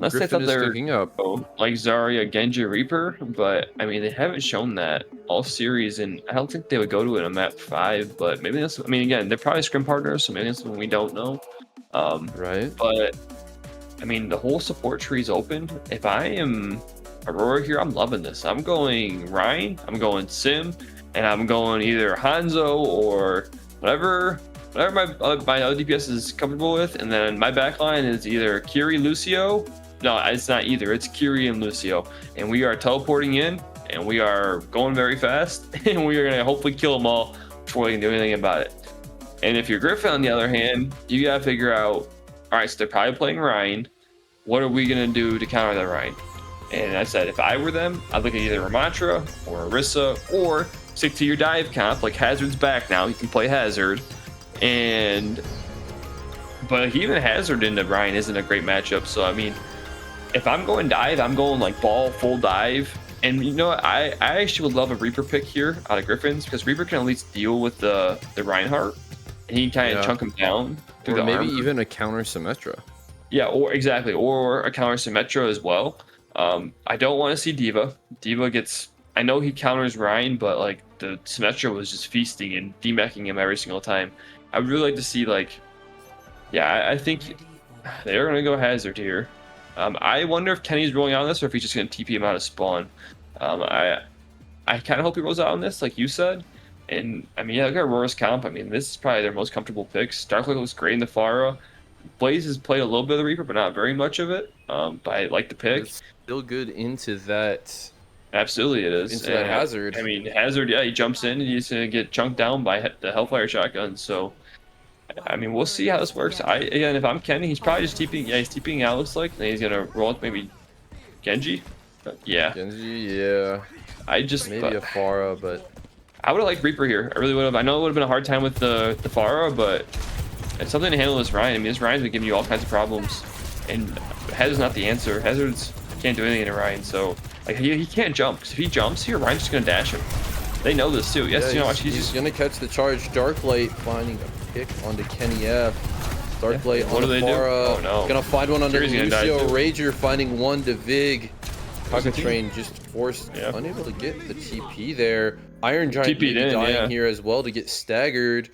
Gryphon is cooking up. Like Zarya, Genji, Reaper, but I mean they haven't shown that all series, and I don't think they would go to it in a map 5. But maybe that's. I mean, again, they're probably scrim partners, so maybe that's something we don't know. Right. But I mean, the whole support tree is open. If I am Aurora here, I'm loving this. I'm going Ryan, I'm going Sim, and I'm going either Hanzo or whatever my other DPS is comfortable with, and then my backline is either Kiri, Lucio. No, it's not either. It's Kiri and Lucio, and we are teleporting in, and we are going very fast, and we are gonna hopefully kill them all before we can do anything about it. And if you're Gryphon, on the other hand, you gotta figure out, all right, so they're probably playing Ryan. What are we gonna do to counter that Ryan? And I said, if I were them, I'd look at either Ramatra or Orisa, or stick to your dive comp. Like Hazard's back now, you can play Hazard. But even Hazard into Ryan isn't a great matchup. So I mean, if I'm going dive, I'm going like ball full dive. And you know what? I actually would love a Reaper pick here out of Gryphons, because Reaper can at least deal with the Reinhardt, and he can kind of chunk him down through the maybe armor. even a counter Symmetra. Yeah, or a counter Symmetra as well. I don't want to see D.Va. D.Va gets. I know he counters Ryan, but like the Symmetra was just feasting and demecking him every single time. I would really like to see I think they're gonna go Hazard here. I wonder if Kenny's rolling out on this, or if he's just gonna TP him out of spawn. I kind of hope he rolls out on this, like you said. And I mean, look at Aurora's comp. I mean, this is probably their most comfortable picks. Darklight looks great in the Pharah. Blaze has played a little bit of the Reaper, but not very much of it. But I like the pick. It's still good into that. Absolutely, it is. Into that Hazard. I mean, Hazard, he jumps in and he's gonna get chunked down by the Hellfire shotgun. So, I mean, we'll see how this works. Again, if I'm Kenny, he's probably just TPing. Yeah, he's TPing out. Looks like, and he's gonna roll with maybe Genji. Yeah. Genji, yeah. Maybe a Pharah, but I would have liked Reaper here. I really would have. I know it would have been a hard time with the Pharah, but it's something to handle this Ryan. I mean, this Ryan's been giving you all kinds of problems, and Hazard's not the answer. Hazard's can't do anything to Ryan, so like he can't jump, because if he jumps here, Ryan's just gonna dash him. They know this too. Yes, he's gonna catch the charge. Darklight finding a pick onto Kenny F. Darklight What on do the they do? Aurora. Oh, no. Gonna find one under Kiri's gonna die, Lucio. too. Rager finding one to Vig. Where's the team? Train just forced, Yep. unable to get the TP there. Iron Giant TP'd maybe in, dying yeah. here as well to get staggered.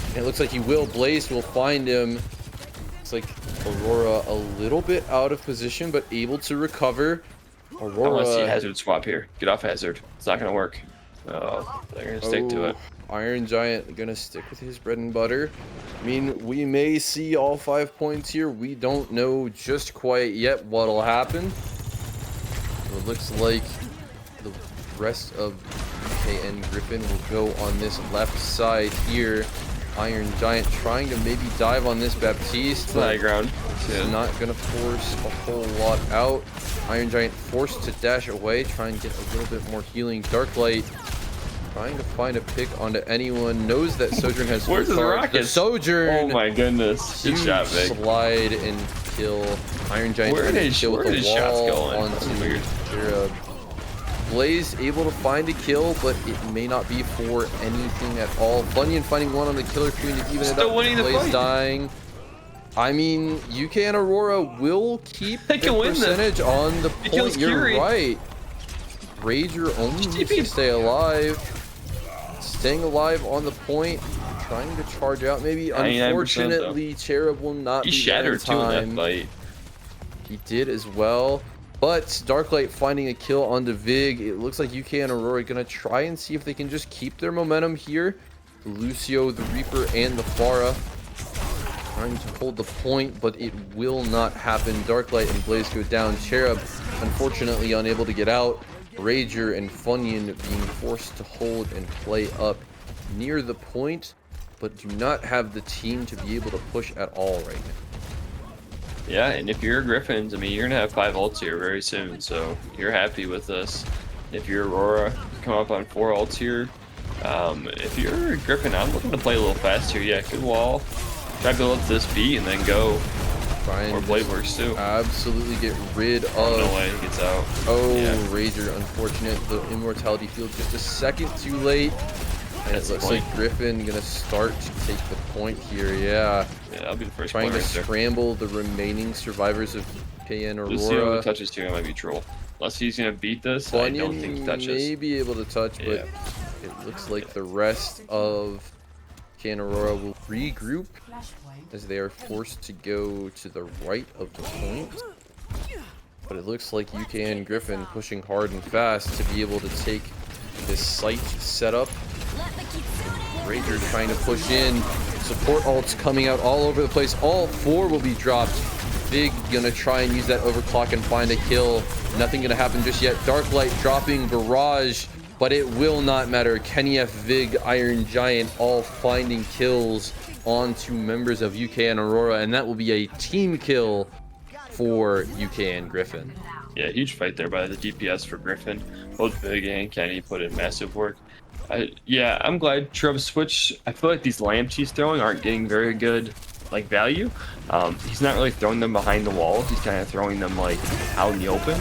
And it looks like he will. Blaze will find him. It's like Aurora a little bit out of position, but able to recover. I want to see Aurora. Hazard swap here. Get off Hazard. It's not gonna work. Oh, they're gonna stick to it. Iron Giant gonna stick with his bread and butter. I mean, we may see all 5 points here. We don't know just quite yet what'll happen. It looks like the rest of UKN Gryphon will go on this left side here. Iron Giant trying to maybe dive on this Baptiste, but High ground. he's not gonna force a whole lot out. Iron Giant forced to dash away, try and get a little bit more healing. Darklight trying to find a pick onto anyone. Knows that Sojourn has Where's his rocket? The Sojourn. Oh my goodness. Good Huge shot, Vic. slide and kill. Iron Giant Where trying to did kill with the shots wall going? That's onto weird. Cherub. Blaze able to find a kill, but it may not be for anything at all. Bunyan finding one on the Killer Queen to even it Still up. winning the Blaze fight. dying. I mean, UKN Aurora will keep They the can win this. percentage on the It kills point. You're Curie. right. Rager only needs to stay alive. Staying alive on the point. Trying to charge out. Maybe 99% unfortunately, Cherub will not He be shattered too in that time. fight. He did as well. But Darklight finding a kill onto Vig. It looks like UK and Aurora gonna try and see if they can just keep their momentum here. Lucio, the Reaper, and the Pharah trying to hold the point, but it will not happen. Darklight and Blaze go down. Cherub, unfortunately, unable to get out. Rager and Funyun being forced to hold and play up near the point, but do not have the team to be able to push at all right now. Yeah, and if you're Griffins, I mean, you're gonna have 5 ults here very soon, so you're happy with this. If you're Aurora, come up on 4 ults here. If you're Griffin, I'm looking to play a little fast here. Yeah, good wall. Try to build up this beat and then go. Trying Or to blade just works too. absolutely get rid of. No way, he gets out. Oh, Yeah. Rager, unfortunate. The immortality field just a second too late. And That's it the looks point. like Gryphon gonna start to take the point here. Yeah, Yeah, that'll be the first trying point to right there. scramble the remaining survivors of KN Lucio Aurora. touches here, might be troll. Unless he's gonna beat this, I don't think he Bunyan touches. may be able to touch, but Yeah. it looks like the rest of KN Aurora will regroup as they are forced to go to the right of the point. But it looks like UKN Gryphon pushing hard and fast to be able to take this site setup. Rager trying to push in. Support ults coming out all over the place. All 4 will be dropped. Vig gonna try and use that overclock and find a kill. Nothing gonna happen just yet. Darklight dropping barrage, but it will not matter. Kenny F, Vig, Iron Giant all finding kills onto members of UKN Aurora, and that will be a team kill for UKN Gryphon. Yeah, huge fight there by the DPS for Griffin. Both Big and Kenny put in massive work. Yeah, I'm glad Trev switched. I feel like these lamps he's throwing aren't getting very good like value. He's not really throwing them behind the walls. He's kind of throwing them like out in the open.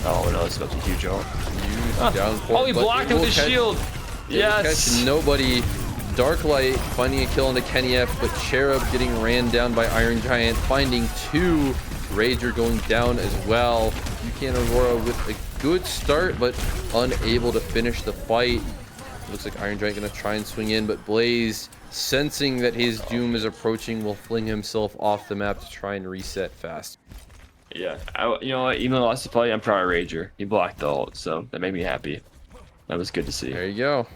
Oh no, it's about to be huge ult. Huge downpour, Oh, he but blocked it him with will his catch- shield. it will Yes. catch nobody. Darklight finding a kill into Kenny F, but Cherub getting ran down by Iron Giant, finding 2. Rager going down as well. UKN Aurora with a good start, but unable to finish the fight. Looks like Iron Giant gonna try and swing in, but Blaze, sensing that his doom is approaching, will fling himself off the map to try and reset fast. Yeah, you know what? Even though I lost the play, I'm proud of Rager. He blocked the ult, so that made me happy. That was good to see. There you go.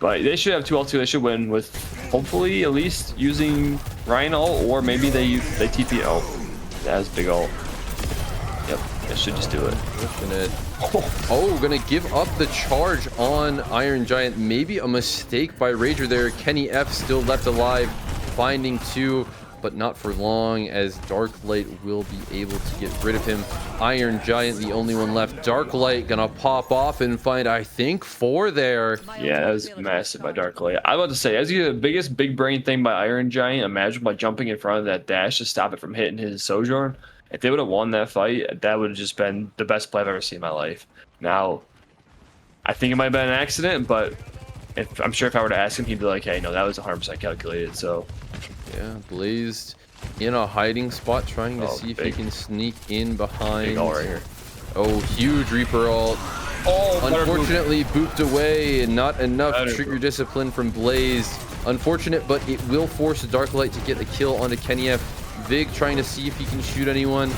But they should have 2 ults. They should win with hopefully at least using Ryan ult, or maybe they TP ult. That was big ult. Yep, they should just do it. Unfortunate. Oh, gonna give up the charge on Iron Giant. Maybe a mistake by Rager there. Kenny F still left alive, finding 2, but not for long, as Darklight will be able to get rid of him. Iron Giant, the only one left. Darklight gonna pop off and find, I think, 4 there. Yeah, that was massive by Darklight. I was about to say, as the biggest big brain thing by Iron Giant, imagine by jumping in front of that dash to stop it from hitting his Sojourn. If they would have won that fight, that would have just been the best play I've ever seen in my life. Now, I think it might have been an accident, but I'm sure if I were to ask him, he'd be like, hey, no, that was 100% calculated. So Yeah, Blazed in a hiding spot, trying to see if he can sneak in behind. big ult right here. Oh, huge Reaper ult. Oh, Unfortunately, booped away, and not enough trigger discipline from Blaze. Unfortunate, but it will force Darklight to get a kill onto Kenyev. Vig trying to see if he can shoot anyone.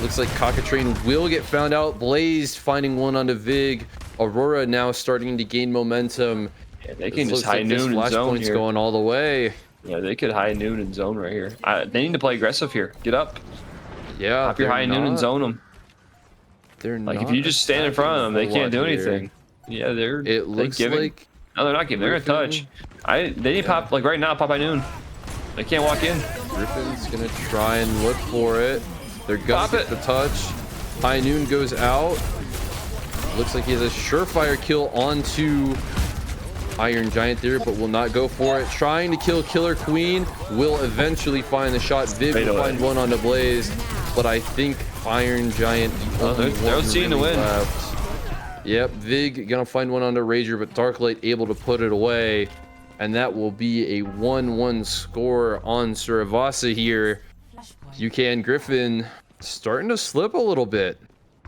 Looks like Cockatrain will get found out. Blaze finding one onto Vig. Aurora now starting to gain momentum. Yeah, they can just high noon and zone here. Going all the way. Yeah, they could high noon and zone right here. They need to play aggressive here. Get up. Yeah, pop your high noon and zone them. They're like if you just stand in front of them, they can't do anything. Yeah, It looks like no, they're not giving. They're gonna touch. They need to pop like right now. Pop high noon. They can't walk in. Gryphon's gonna try and look for it. They're gonna get the touch. High noon goes out. Looks like he has a surefire kill onto Iron Giant there, but will not go for it. Trying to kill Killer Queen. Will eventually find the shot. Viv will find one on the Blaze, but I think Iron Giant they're seeing the win. Yep, Vig gonna find one on the Rager, but Darklight able to put it away, and that will be a 1-1 score on Suravasa here. UKN Gryphon starting to slip a little bit.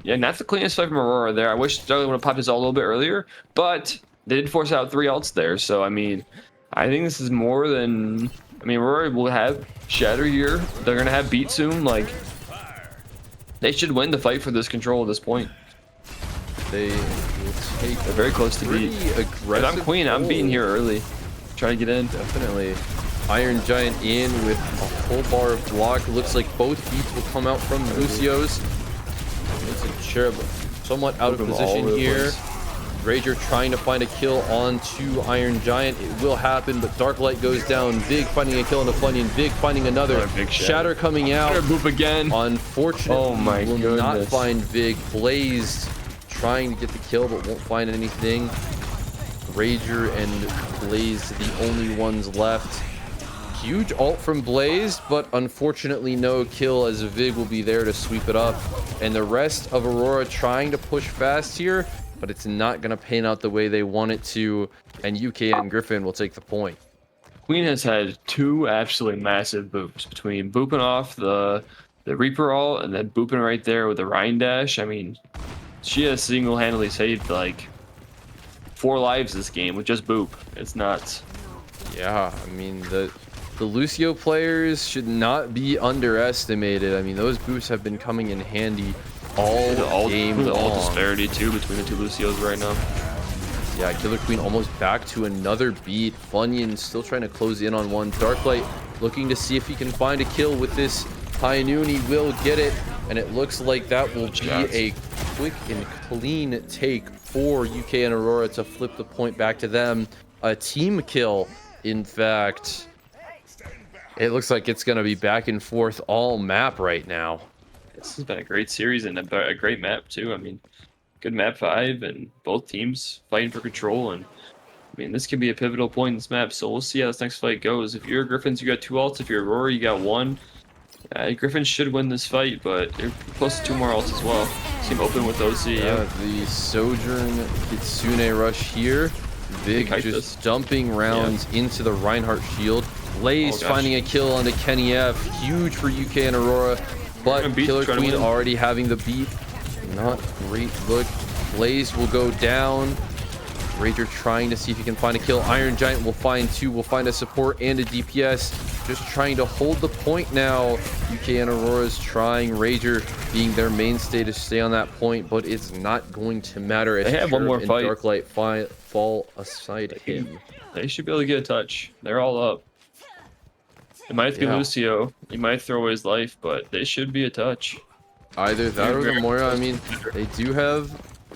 Yeah, not the cleanest fight from Aurora there. I wish Darklight would have popped his ult a little bit earlier, but they did force out 3 ults there. So I mean, I think this is more than. I mean, Aurora will have Shatter here. They're gonna have Beat soon. Like, they should win the fight for this control at this point. They will take. They're very close to beat. If I'm Queen, I'm beating here early. Try to get in. Definitely. Iron Giant in with a whole bar of block. Looks like both beats will come out from Lucio's. It's a Cherub somewhat out of position here. Rager trying to find a kill onto Iron Giant. It will happen, but Darklight goes down. Vig finding a kill on the Funyun. Vig finding another. Shatter coming out. Boop again. Unfortunately, will not find Vig. Blazed trying to get the kill, but won't find anything. Rager and Blaze the only ones left. Huge ult from Blaze, but unfortunately no kill, as Vig will be there to sweep it up. And the rest of Aurora trying to push fast here, but it's not going to pan out the way they want it to, and UKN Gryphon will take the point. Queen has had 2 absolutely massive boops, between booping off the Reaper ult and then booping right there with the Rhine dash. I mean, she has single-handedly saved like 4 lives this game with just boop. It's nuts. Yeah, I mean, the Lucio players should not be underestimated. I mean, those boosts have been coming in handy all game long. The ult disparity too between the 2 Lucios right now. Yeah, Killer Queen almost back to another beat. Funyun still trying to close in on one. Darklight looking to see if he can find a kill with this High Noon. He will get it, and it looks like that will be a quick and clean take for UK and Aurora to flip the point back to them. A team kill, in fact. It looks like it's going to be back and forth all map right now. This has been a great series and a great map too. I mean, good map 5 and both teams fighting for control. And I mean, this could be a pivotal point in this map. So we'll see how this next fight goes. If you're Gryphons, you got 2 ults. If you're Aurora, you got 1. Gryphons should win this fight, but they're close to 2 more ults as well. Seem open with OC. The Sojourn Kitsune rush here. Vig just dumping rounds into the Reinhardt shield. Blaze finding a kill onto Kenny F. Huge for UK and Aurora, but Killer Queen already having the beat. Not great look. Blaze will go down. Rager trying to see if he can find a kill. Iron Giant will find 2. Will find a support and a DPS. Just trying to hold the point now. UK and Aurora's trying. Rager being their mainstay to stay on that point, but it's not going to matter. They have one more fight. Darklight fall aside him. They should be able to get a touch. They're all up. It might be Lucio. He might throw away his life, but they should be a touch. Either that or the Moira. I mean, they do have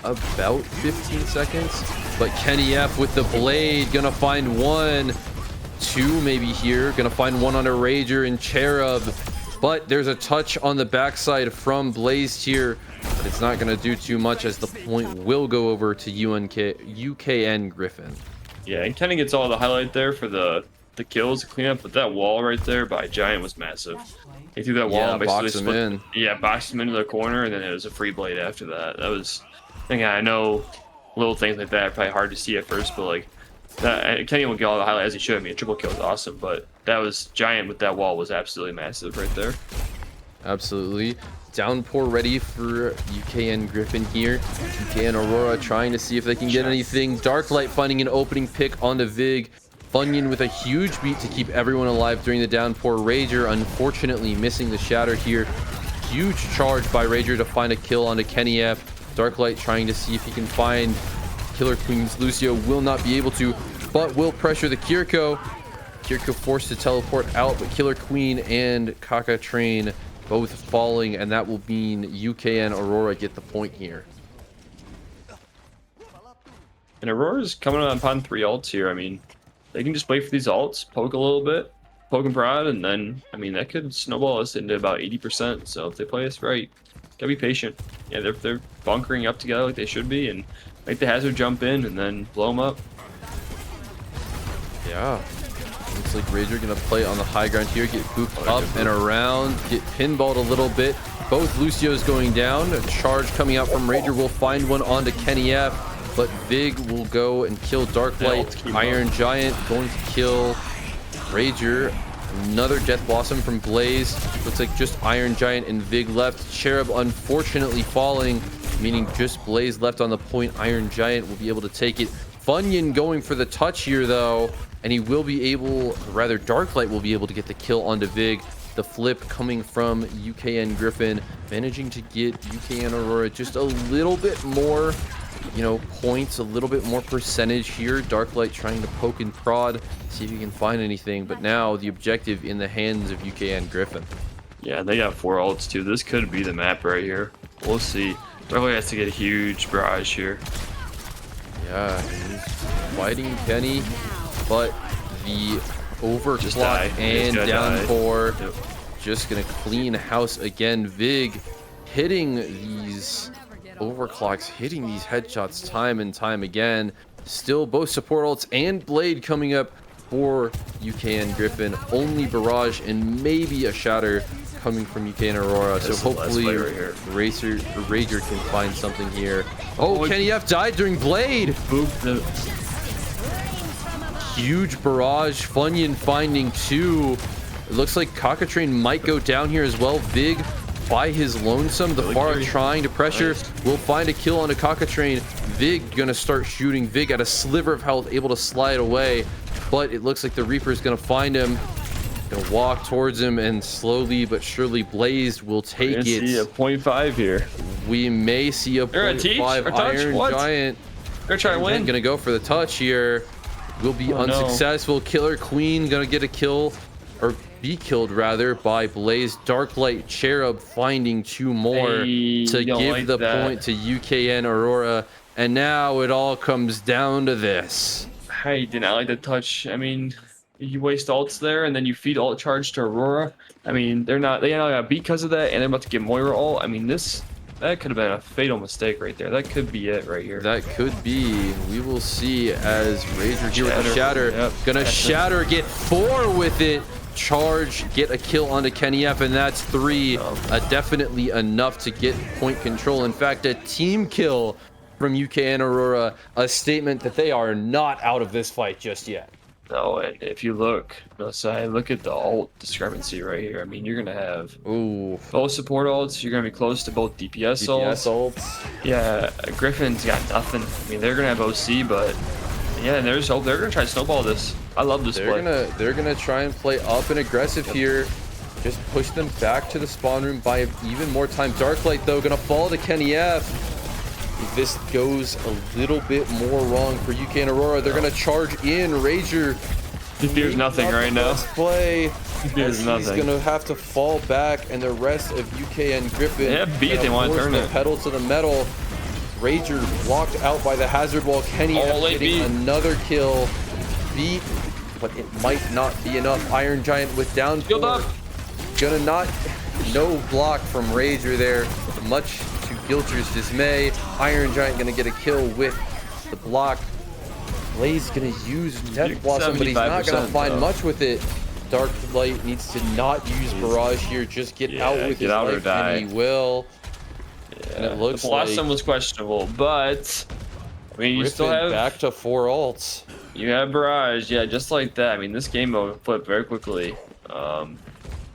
about 15 seconds, but Kenny F with the blade gonna find 1, 2 maybe here. Gonna find 1 on a Rager and Cherub, but there's a touch on the backside from Blaze here, but it's not gonna do too much as the point will go over to UKN Gryphon. Yeah, and Kenny gets all the highlight there for the kills to clean up, but that wall right there by Giant was massive. He threw that wall and basically boxed him into the corner, and then it was a free blade after that. That was, I know little things like that are probably hard to see at first, but like Kenny won't get all the highlight as he should. I mean, a triple kill was awesome, but that was Giant with that wall was absolutely massive right there. Absolutely. Downpour ready for UKN Gryphon here. UKN Aurora trying to see if they can get anything. Darklight finding an opening pick onto Vig. Funyun with a huge beat to keep everyone alive during the downpour. Rager unfortunately missing the shatter here. Huge charge by Rager to find a kill onto Kenny F. Darklight trying to see if he can find Killer Queen's Lucio. Will not be able to, but will pressure the Kiriko. Kiriko forced to teleport out, but Killer Queen and Kaka Train both falling, and that will mean UKN Aurora get the point here. And Aurora's coming upon 3 ults here. I mean, they can just wait for these ults, poke a little bit, poke and prod, and then, I mean, that could snowball us into about 80%. So if they play us right, gotta be patient. Yeah, they're bunkering up together like they should be, and make the hazard jump in and then blow them up. Yeah. Looks like Rager gonna play on the high ground here, get booped up and around, get pinballed a little bit. Both Lucios going down. A charge coming out from Rager will find one onto Kenny F, but Vig will go and kill Darklight. Iron Giant going to kill Rager. Another Death Blossom from Blaze. Looks like just Iron Giant and Vig left. Cherub unfortunately falling, meaning just Blaze left on the point. Iron Giant will be able to take it. Funyun going for the touch here though, and he will be able, rather Darklight will be able to get the kill onto Vig. The flip coming from UKN Gryphon, managing to get UKN Aurora just a little bit more, you know, points, a little bit more percentage here. Darklight trying to poke and prod, see if he can find anything, but now the objective in the hands of UKN Gryphon. Yeah, they got 4 ults too. This could be the map right here. We'll see. Darklight has to get a huge barrage here. Yeah, he's fighting Kenny, but the overclock and downpour just gonna clean house again. Vig hitting these overclocks, hitting these headshots time and time again. Still both support ults and Blade coming up for UKN Gryphon. Only barrage and maybe a shatter coming from UKN Aurora. So hopefully Rager can find something here. Oh, Kenny F died during Blade. Huge barrage. Funyun finding 2. It looks like Cockatrain might go down here as well. Vig by his lonesome. The Far trying to pressure. Will find a kill on a Cockatrain. Vig gonna start shooting. Vig at a sliver of health, able to slide away. But it looks like the Reaper's gonna find him. Gonna walk towards him, and slowly but surely Blaze will take it. See a 0.5 here. We may see a 0.5 Iron Giant. Gonna try and win. Gonna go for the touch here. Will be unsuccessful. No. Killer Queen gonna get a kill, or be killed rather, by Blaze. Darklight Cherub finding 2 more to give the point to UKN Aurora. And now it all comes down to this. I did not like the touch. I mean, you waste ults there, and then you feed ult charge to Aurora. I mean, they not got beat because of that, and they're about to get Moira ult. I mean, that could have been a fatal mistake right there. That could be it right here. That could be. We will see as Rager here with the shatter. Yep. Gonna shatter, get 4 with it. Charge, get a kill onto Kenny F, and that's 3. Definitely enough to get point control. In fact, a team kill from UKN Aurora. A statement that they are not out of this fight just yet. No, and if you look at the ult discrepancy right here. I mean, you're gonna have both support ults. You're gonna be close to both DPS ults. Yeah, Gryphon's got nothing. I mean, they're gonna have OC, but yeah, there's hope. They're gonna try to snowball this. I love this play. They're gonna try and play up and aggressive here. Just push them back to the spawn room, buy even more time. Darklight though gonna fall to Kenny F. If this goes a little bit more wrong for UKN Aurora, they're gonna charge in. Rager. He fears nothing right now. Play. He fears nothing. He's gonna have to fall back, and the rest of UKN Gryphon. They want to turn it. Pedal to the metal. Rager blocked out by the hazard wall. Kenny F getting another kill. Beat, but it might not be enough. Iron Giant with down. Gonna no block from Rager there. Much to Gilcher's dismay. Iron Giant gonna get a kill with the block. Blaze gonna use Death Blossom, but he's not gonna find much with it. Darklight needs to not use Barrage here. Just get out with his life, and he will. Yeah. And it looks the Blossom was questionable, but I mean, you still have back to 4 ults. You have Barrage, yeah, just like that. I mean, this game will flip very quickly.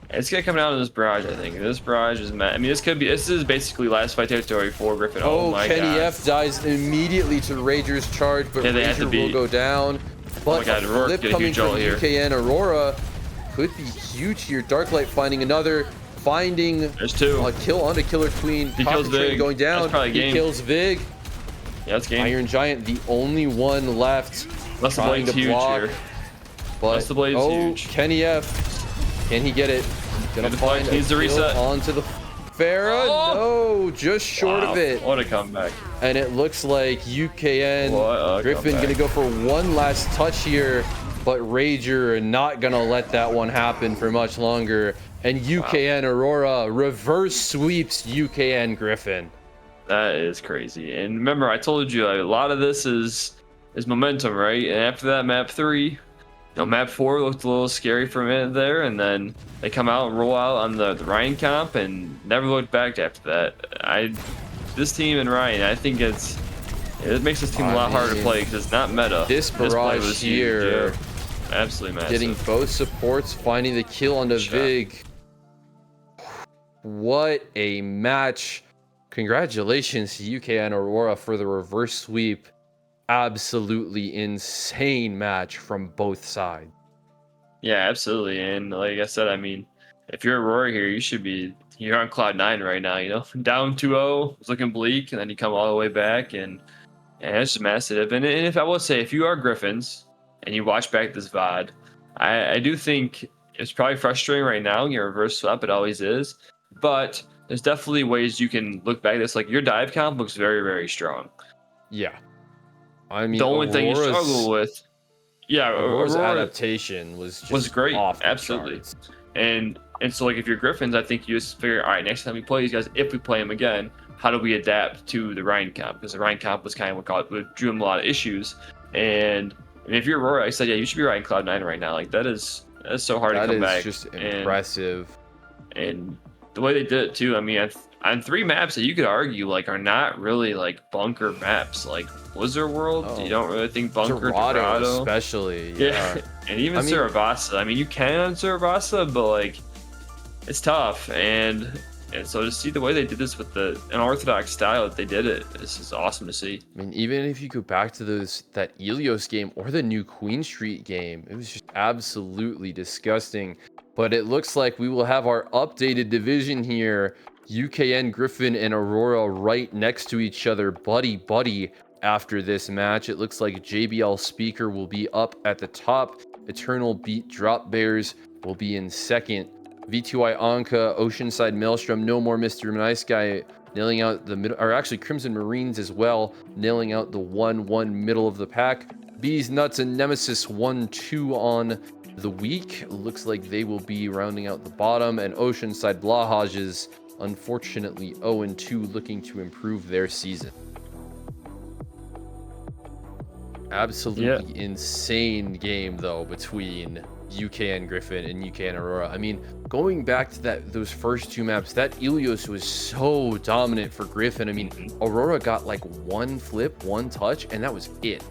It's gonna come down to this Barrage, I think. This Barrage is mad. I mean, this is basically last fight territory for Gryphon. Oh my Kenny god. F dies immediately to Rager's charge, but Yeah, they have Rager to be. will go down. Oh my But god, a Aurora flip get a coming huge from ult here. UKN Aurora could be huge here. Darklight finding another, finding There's two. a kill onto Killer Queen. He kills Concentrating Vig. going down. That's probably He game. kills Vig. Yeah, that's game. Iron Giant, the only one left. Unless the Trying blade's to huge block. here. But Unless the blade's huge. Kenny F, can he get it? Gonna the find flag a needs to kill reset. onto the Farah. Oh! No, just short Wow, of it. What a comeback. And it looks like UKN What a Gryphon comeback. gonna go for one last touch here, but Rager not gonna let that one happen for much longer. And UKN Aurora reverse sweeps UKN Gryphon. That is crazy. And remember, I told you a lot of this is momentum, right? And after that, map 3, map 4 looked a little scary for a minute there, and then they come out and roll out on the Ryan comp and never looked back after that. This team and Ryan, I think it makes this team a lot harder to play because it's not meta. This play barrage was here, huge, yeah. Absolutely massive. getting both supports, finding the kill onto Shot. Vig. What a match. Congratulations to UKN Aurora for the reverse sweep. Absolutely insane match from both sides. Yeah, absolutely. And like I said, I mean, if you're Aurora here, you're on cloud 9 right now, down 2-0, it's looking bleak, and then you come all the way back, and it's just massive. And if I will say, if you are Griffins and you watch back this VOD, I do think it's probably frustrating right now. Your reverse swap, it always is, but there's definitely ways you can look back at this. Like your dive comp looks very, very strong. Yeah. I mean, The only thing you struggle with, yeah, Aurora's Aurora adaptation was great, off the absolutely. charts. And so like if you're Griffins, I think you just figure, all right, next time we play these guys, if we play them again, how do we adapt to the Ryan comp? Because the Ryan comp was kind of what drew him a lot of issues. And if you're Aurora, I said, yeah, you should be riding Cloud 9 right now. Like that is so hard to come back. That is just impressive. And the way they did it too, I mean, on 3 maps that you could argue like are not really like bunker maps, like Blizzard World, you don't really think bunker, Dorado especially. Yeah. And even Cerebasa. I mean, you can on Cerebasa, but like it's tough. And so to see the way they did this with the unorthodox style that they did it, this is awesome to see. I mean, even if you go back to that Ilios game or the new Queen Street game, it was just absolutely disgusting. But it looks like we will have our updated division here. UKN Gryphon and Aurora right next to each other, buddy after this match. It looks like JBL Speaker will be up at the top. Eternal Beat Drop Bears will be in second. V2I Anka, Oceanside Maelstrom, No More Mr. Nice Guy nailing out the middle, or actually Crimson Marines as well, nailing out the 1-1 middle of the pack. Bees, Nuts, and Nemesis 1-2 on the week. Looks like they will be rounding out the bottom, and Oceanside Blahages, unfortunately 0-2, looking to improve their season. Absolutely insane game though between UKN Gryphon and UKN Aurora. I mean, going back to those first 2 maps, that Ilios was so dominant for Gryphon. I mean, Aurora got like 1 flip, 1 touch, and that was it.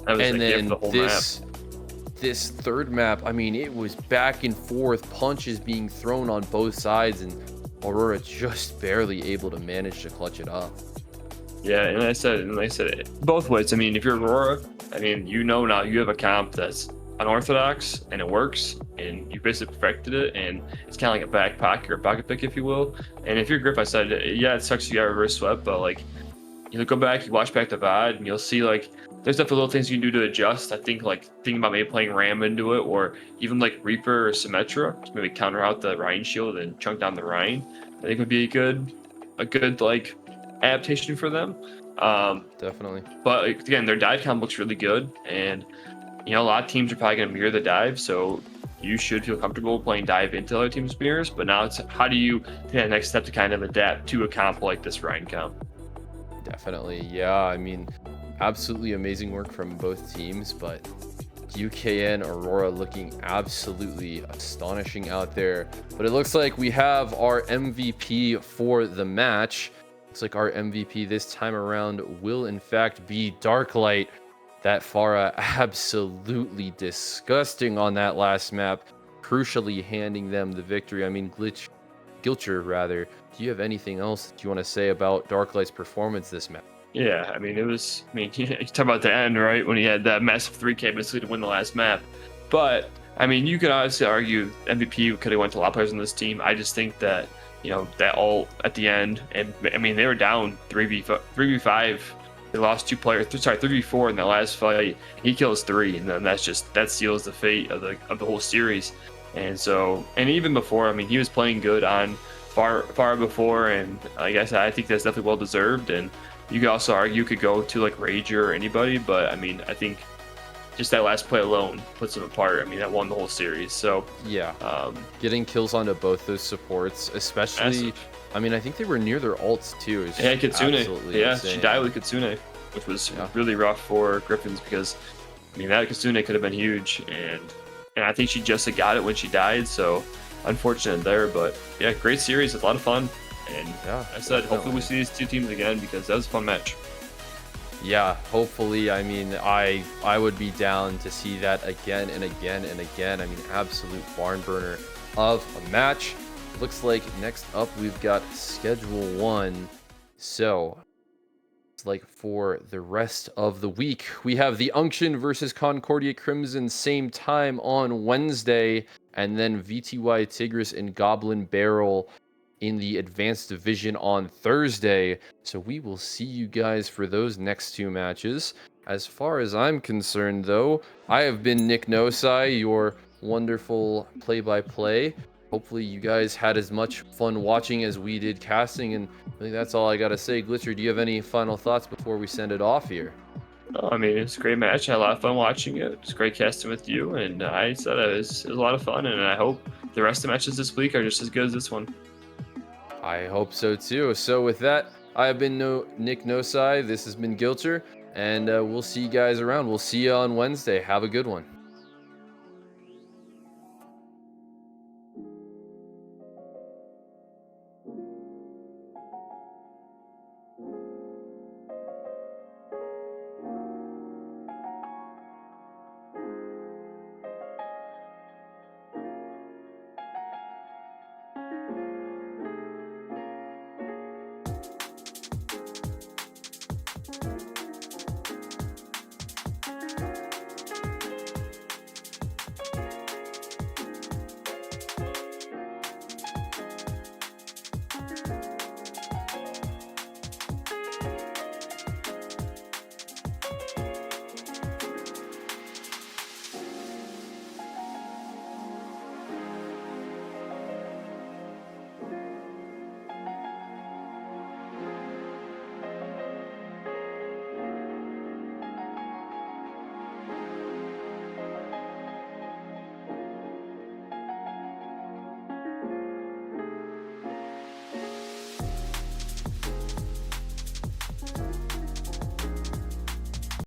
That was and then the whole this third map, I mean, it was back and forth, punches being thrown on both sides, and Aurora just barely able to manage to clutch it up. Yeah, and I said it both ways. I mean, if you're Aurora, I mean, now you have a comp that's unorthodox and it works, and you basically perfected it, and it's kind of like a back pocket or pocket pick, if you will. And if you're Griff, I said, yeah, it sucks you got reverse swept, but like you go back, you watch back the VOD, and you'll see like there's definitely little things you can do to adjust. I think like thinking about maybe playing Ram into it, or even like Reaper or Symmetra to maybe counter out the Ryan shield and chunk down the Ryan. I think would be a good like adaptation for them. Definitely. But again, their dive comp looks really good, and a lot of teams are probably going to mirror the dive, so you should feel comfortable playing dive into other teams' mirrors. But now it's how do you take that next step to kind of adapt to a comp like this Ryan comp? Definitely, yeah. I mean, absolutely amazing work from both teams, but UKN Aurora looking absolutely astonishing out there. But it looks like we have our MVP for the match. Looks like our MVP this time around will in fact be Darklight. That Farah absolutely disgusting on that last map, crucially handing them the victory. I mean, Gilcher rather. Do you have anything else that you want to say about Darklight's performance this map? Yeah, I mean, it was. I mean, you talk about the end, right? When he had that massive 3K basically to win the last map. But I mean, you could obviously argue MVP could have went to a lot of players on this team. I just think that that all at the end, and I mean, they were down 3v5. They lost 2 players. Sorry, 3v4 in that last fight. He kills 3, and then that seals the fate of the whole series. And so, and even before, I mean, he was playing good on far before, and like I said, I think that's definitely well deserved. And you could also argue you could go to like Rager or anybody, but I mean, I think just that last play alone puts them apart. I mean, that won the whole series. So Yeah, getting kills onto both those supports, especially. massive. I mean, I think they were near their ults too. It's Yeah, Kitsune. absolutely Yeah, insane. she died with Kitsune, which was Yeah. really rough for Griffins because I mean that Kitsune could have been huge, and I think she just got it when she died. So unfortunate there, but yeah, great series, a lot of fun. And Yeah, I said, hopefully definitely. we see these two teams again because that was a fun match. Yeah, hopefully. I mean, I would be down to see that again and again and again. I mean, absolute barn burner of a match. Looks like next up we've got Schedule 1. So, it's like for the rest of the week, we have the Unction versus Concordia Crimson same time on Wednesday, and then VTY Tigris and Goblin Barrel in the advanced division on Thursday. So we will see you guys for those next 2 matches. As far as I'm concerned, though, I have been Nick Nosai, your wonderful play-by-play. Hopefully you guys had as much fun watching as we did casting, and I think that's all I gotta say. Glitcher, do you have any final thoughts before we send it off here? No, I mean, it's a great match. I had a lot of fun watching it. It's great casting with you, and I said it was a lot of fun. And I hope the rest of the matches this week are just as good as this one. I hope so too. So with that, I have been Nick Nosai. This has been Gilcher, and we'll see you guys around. We'll see you on Wednesday. Have a good one.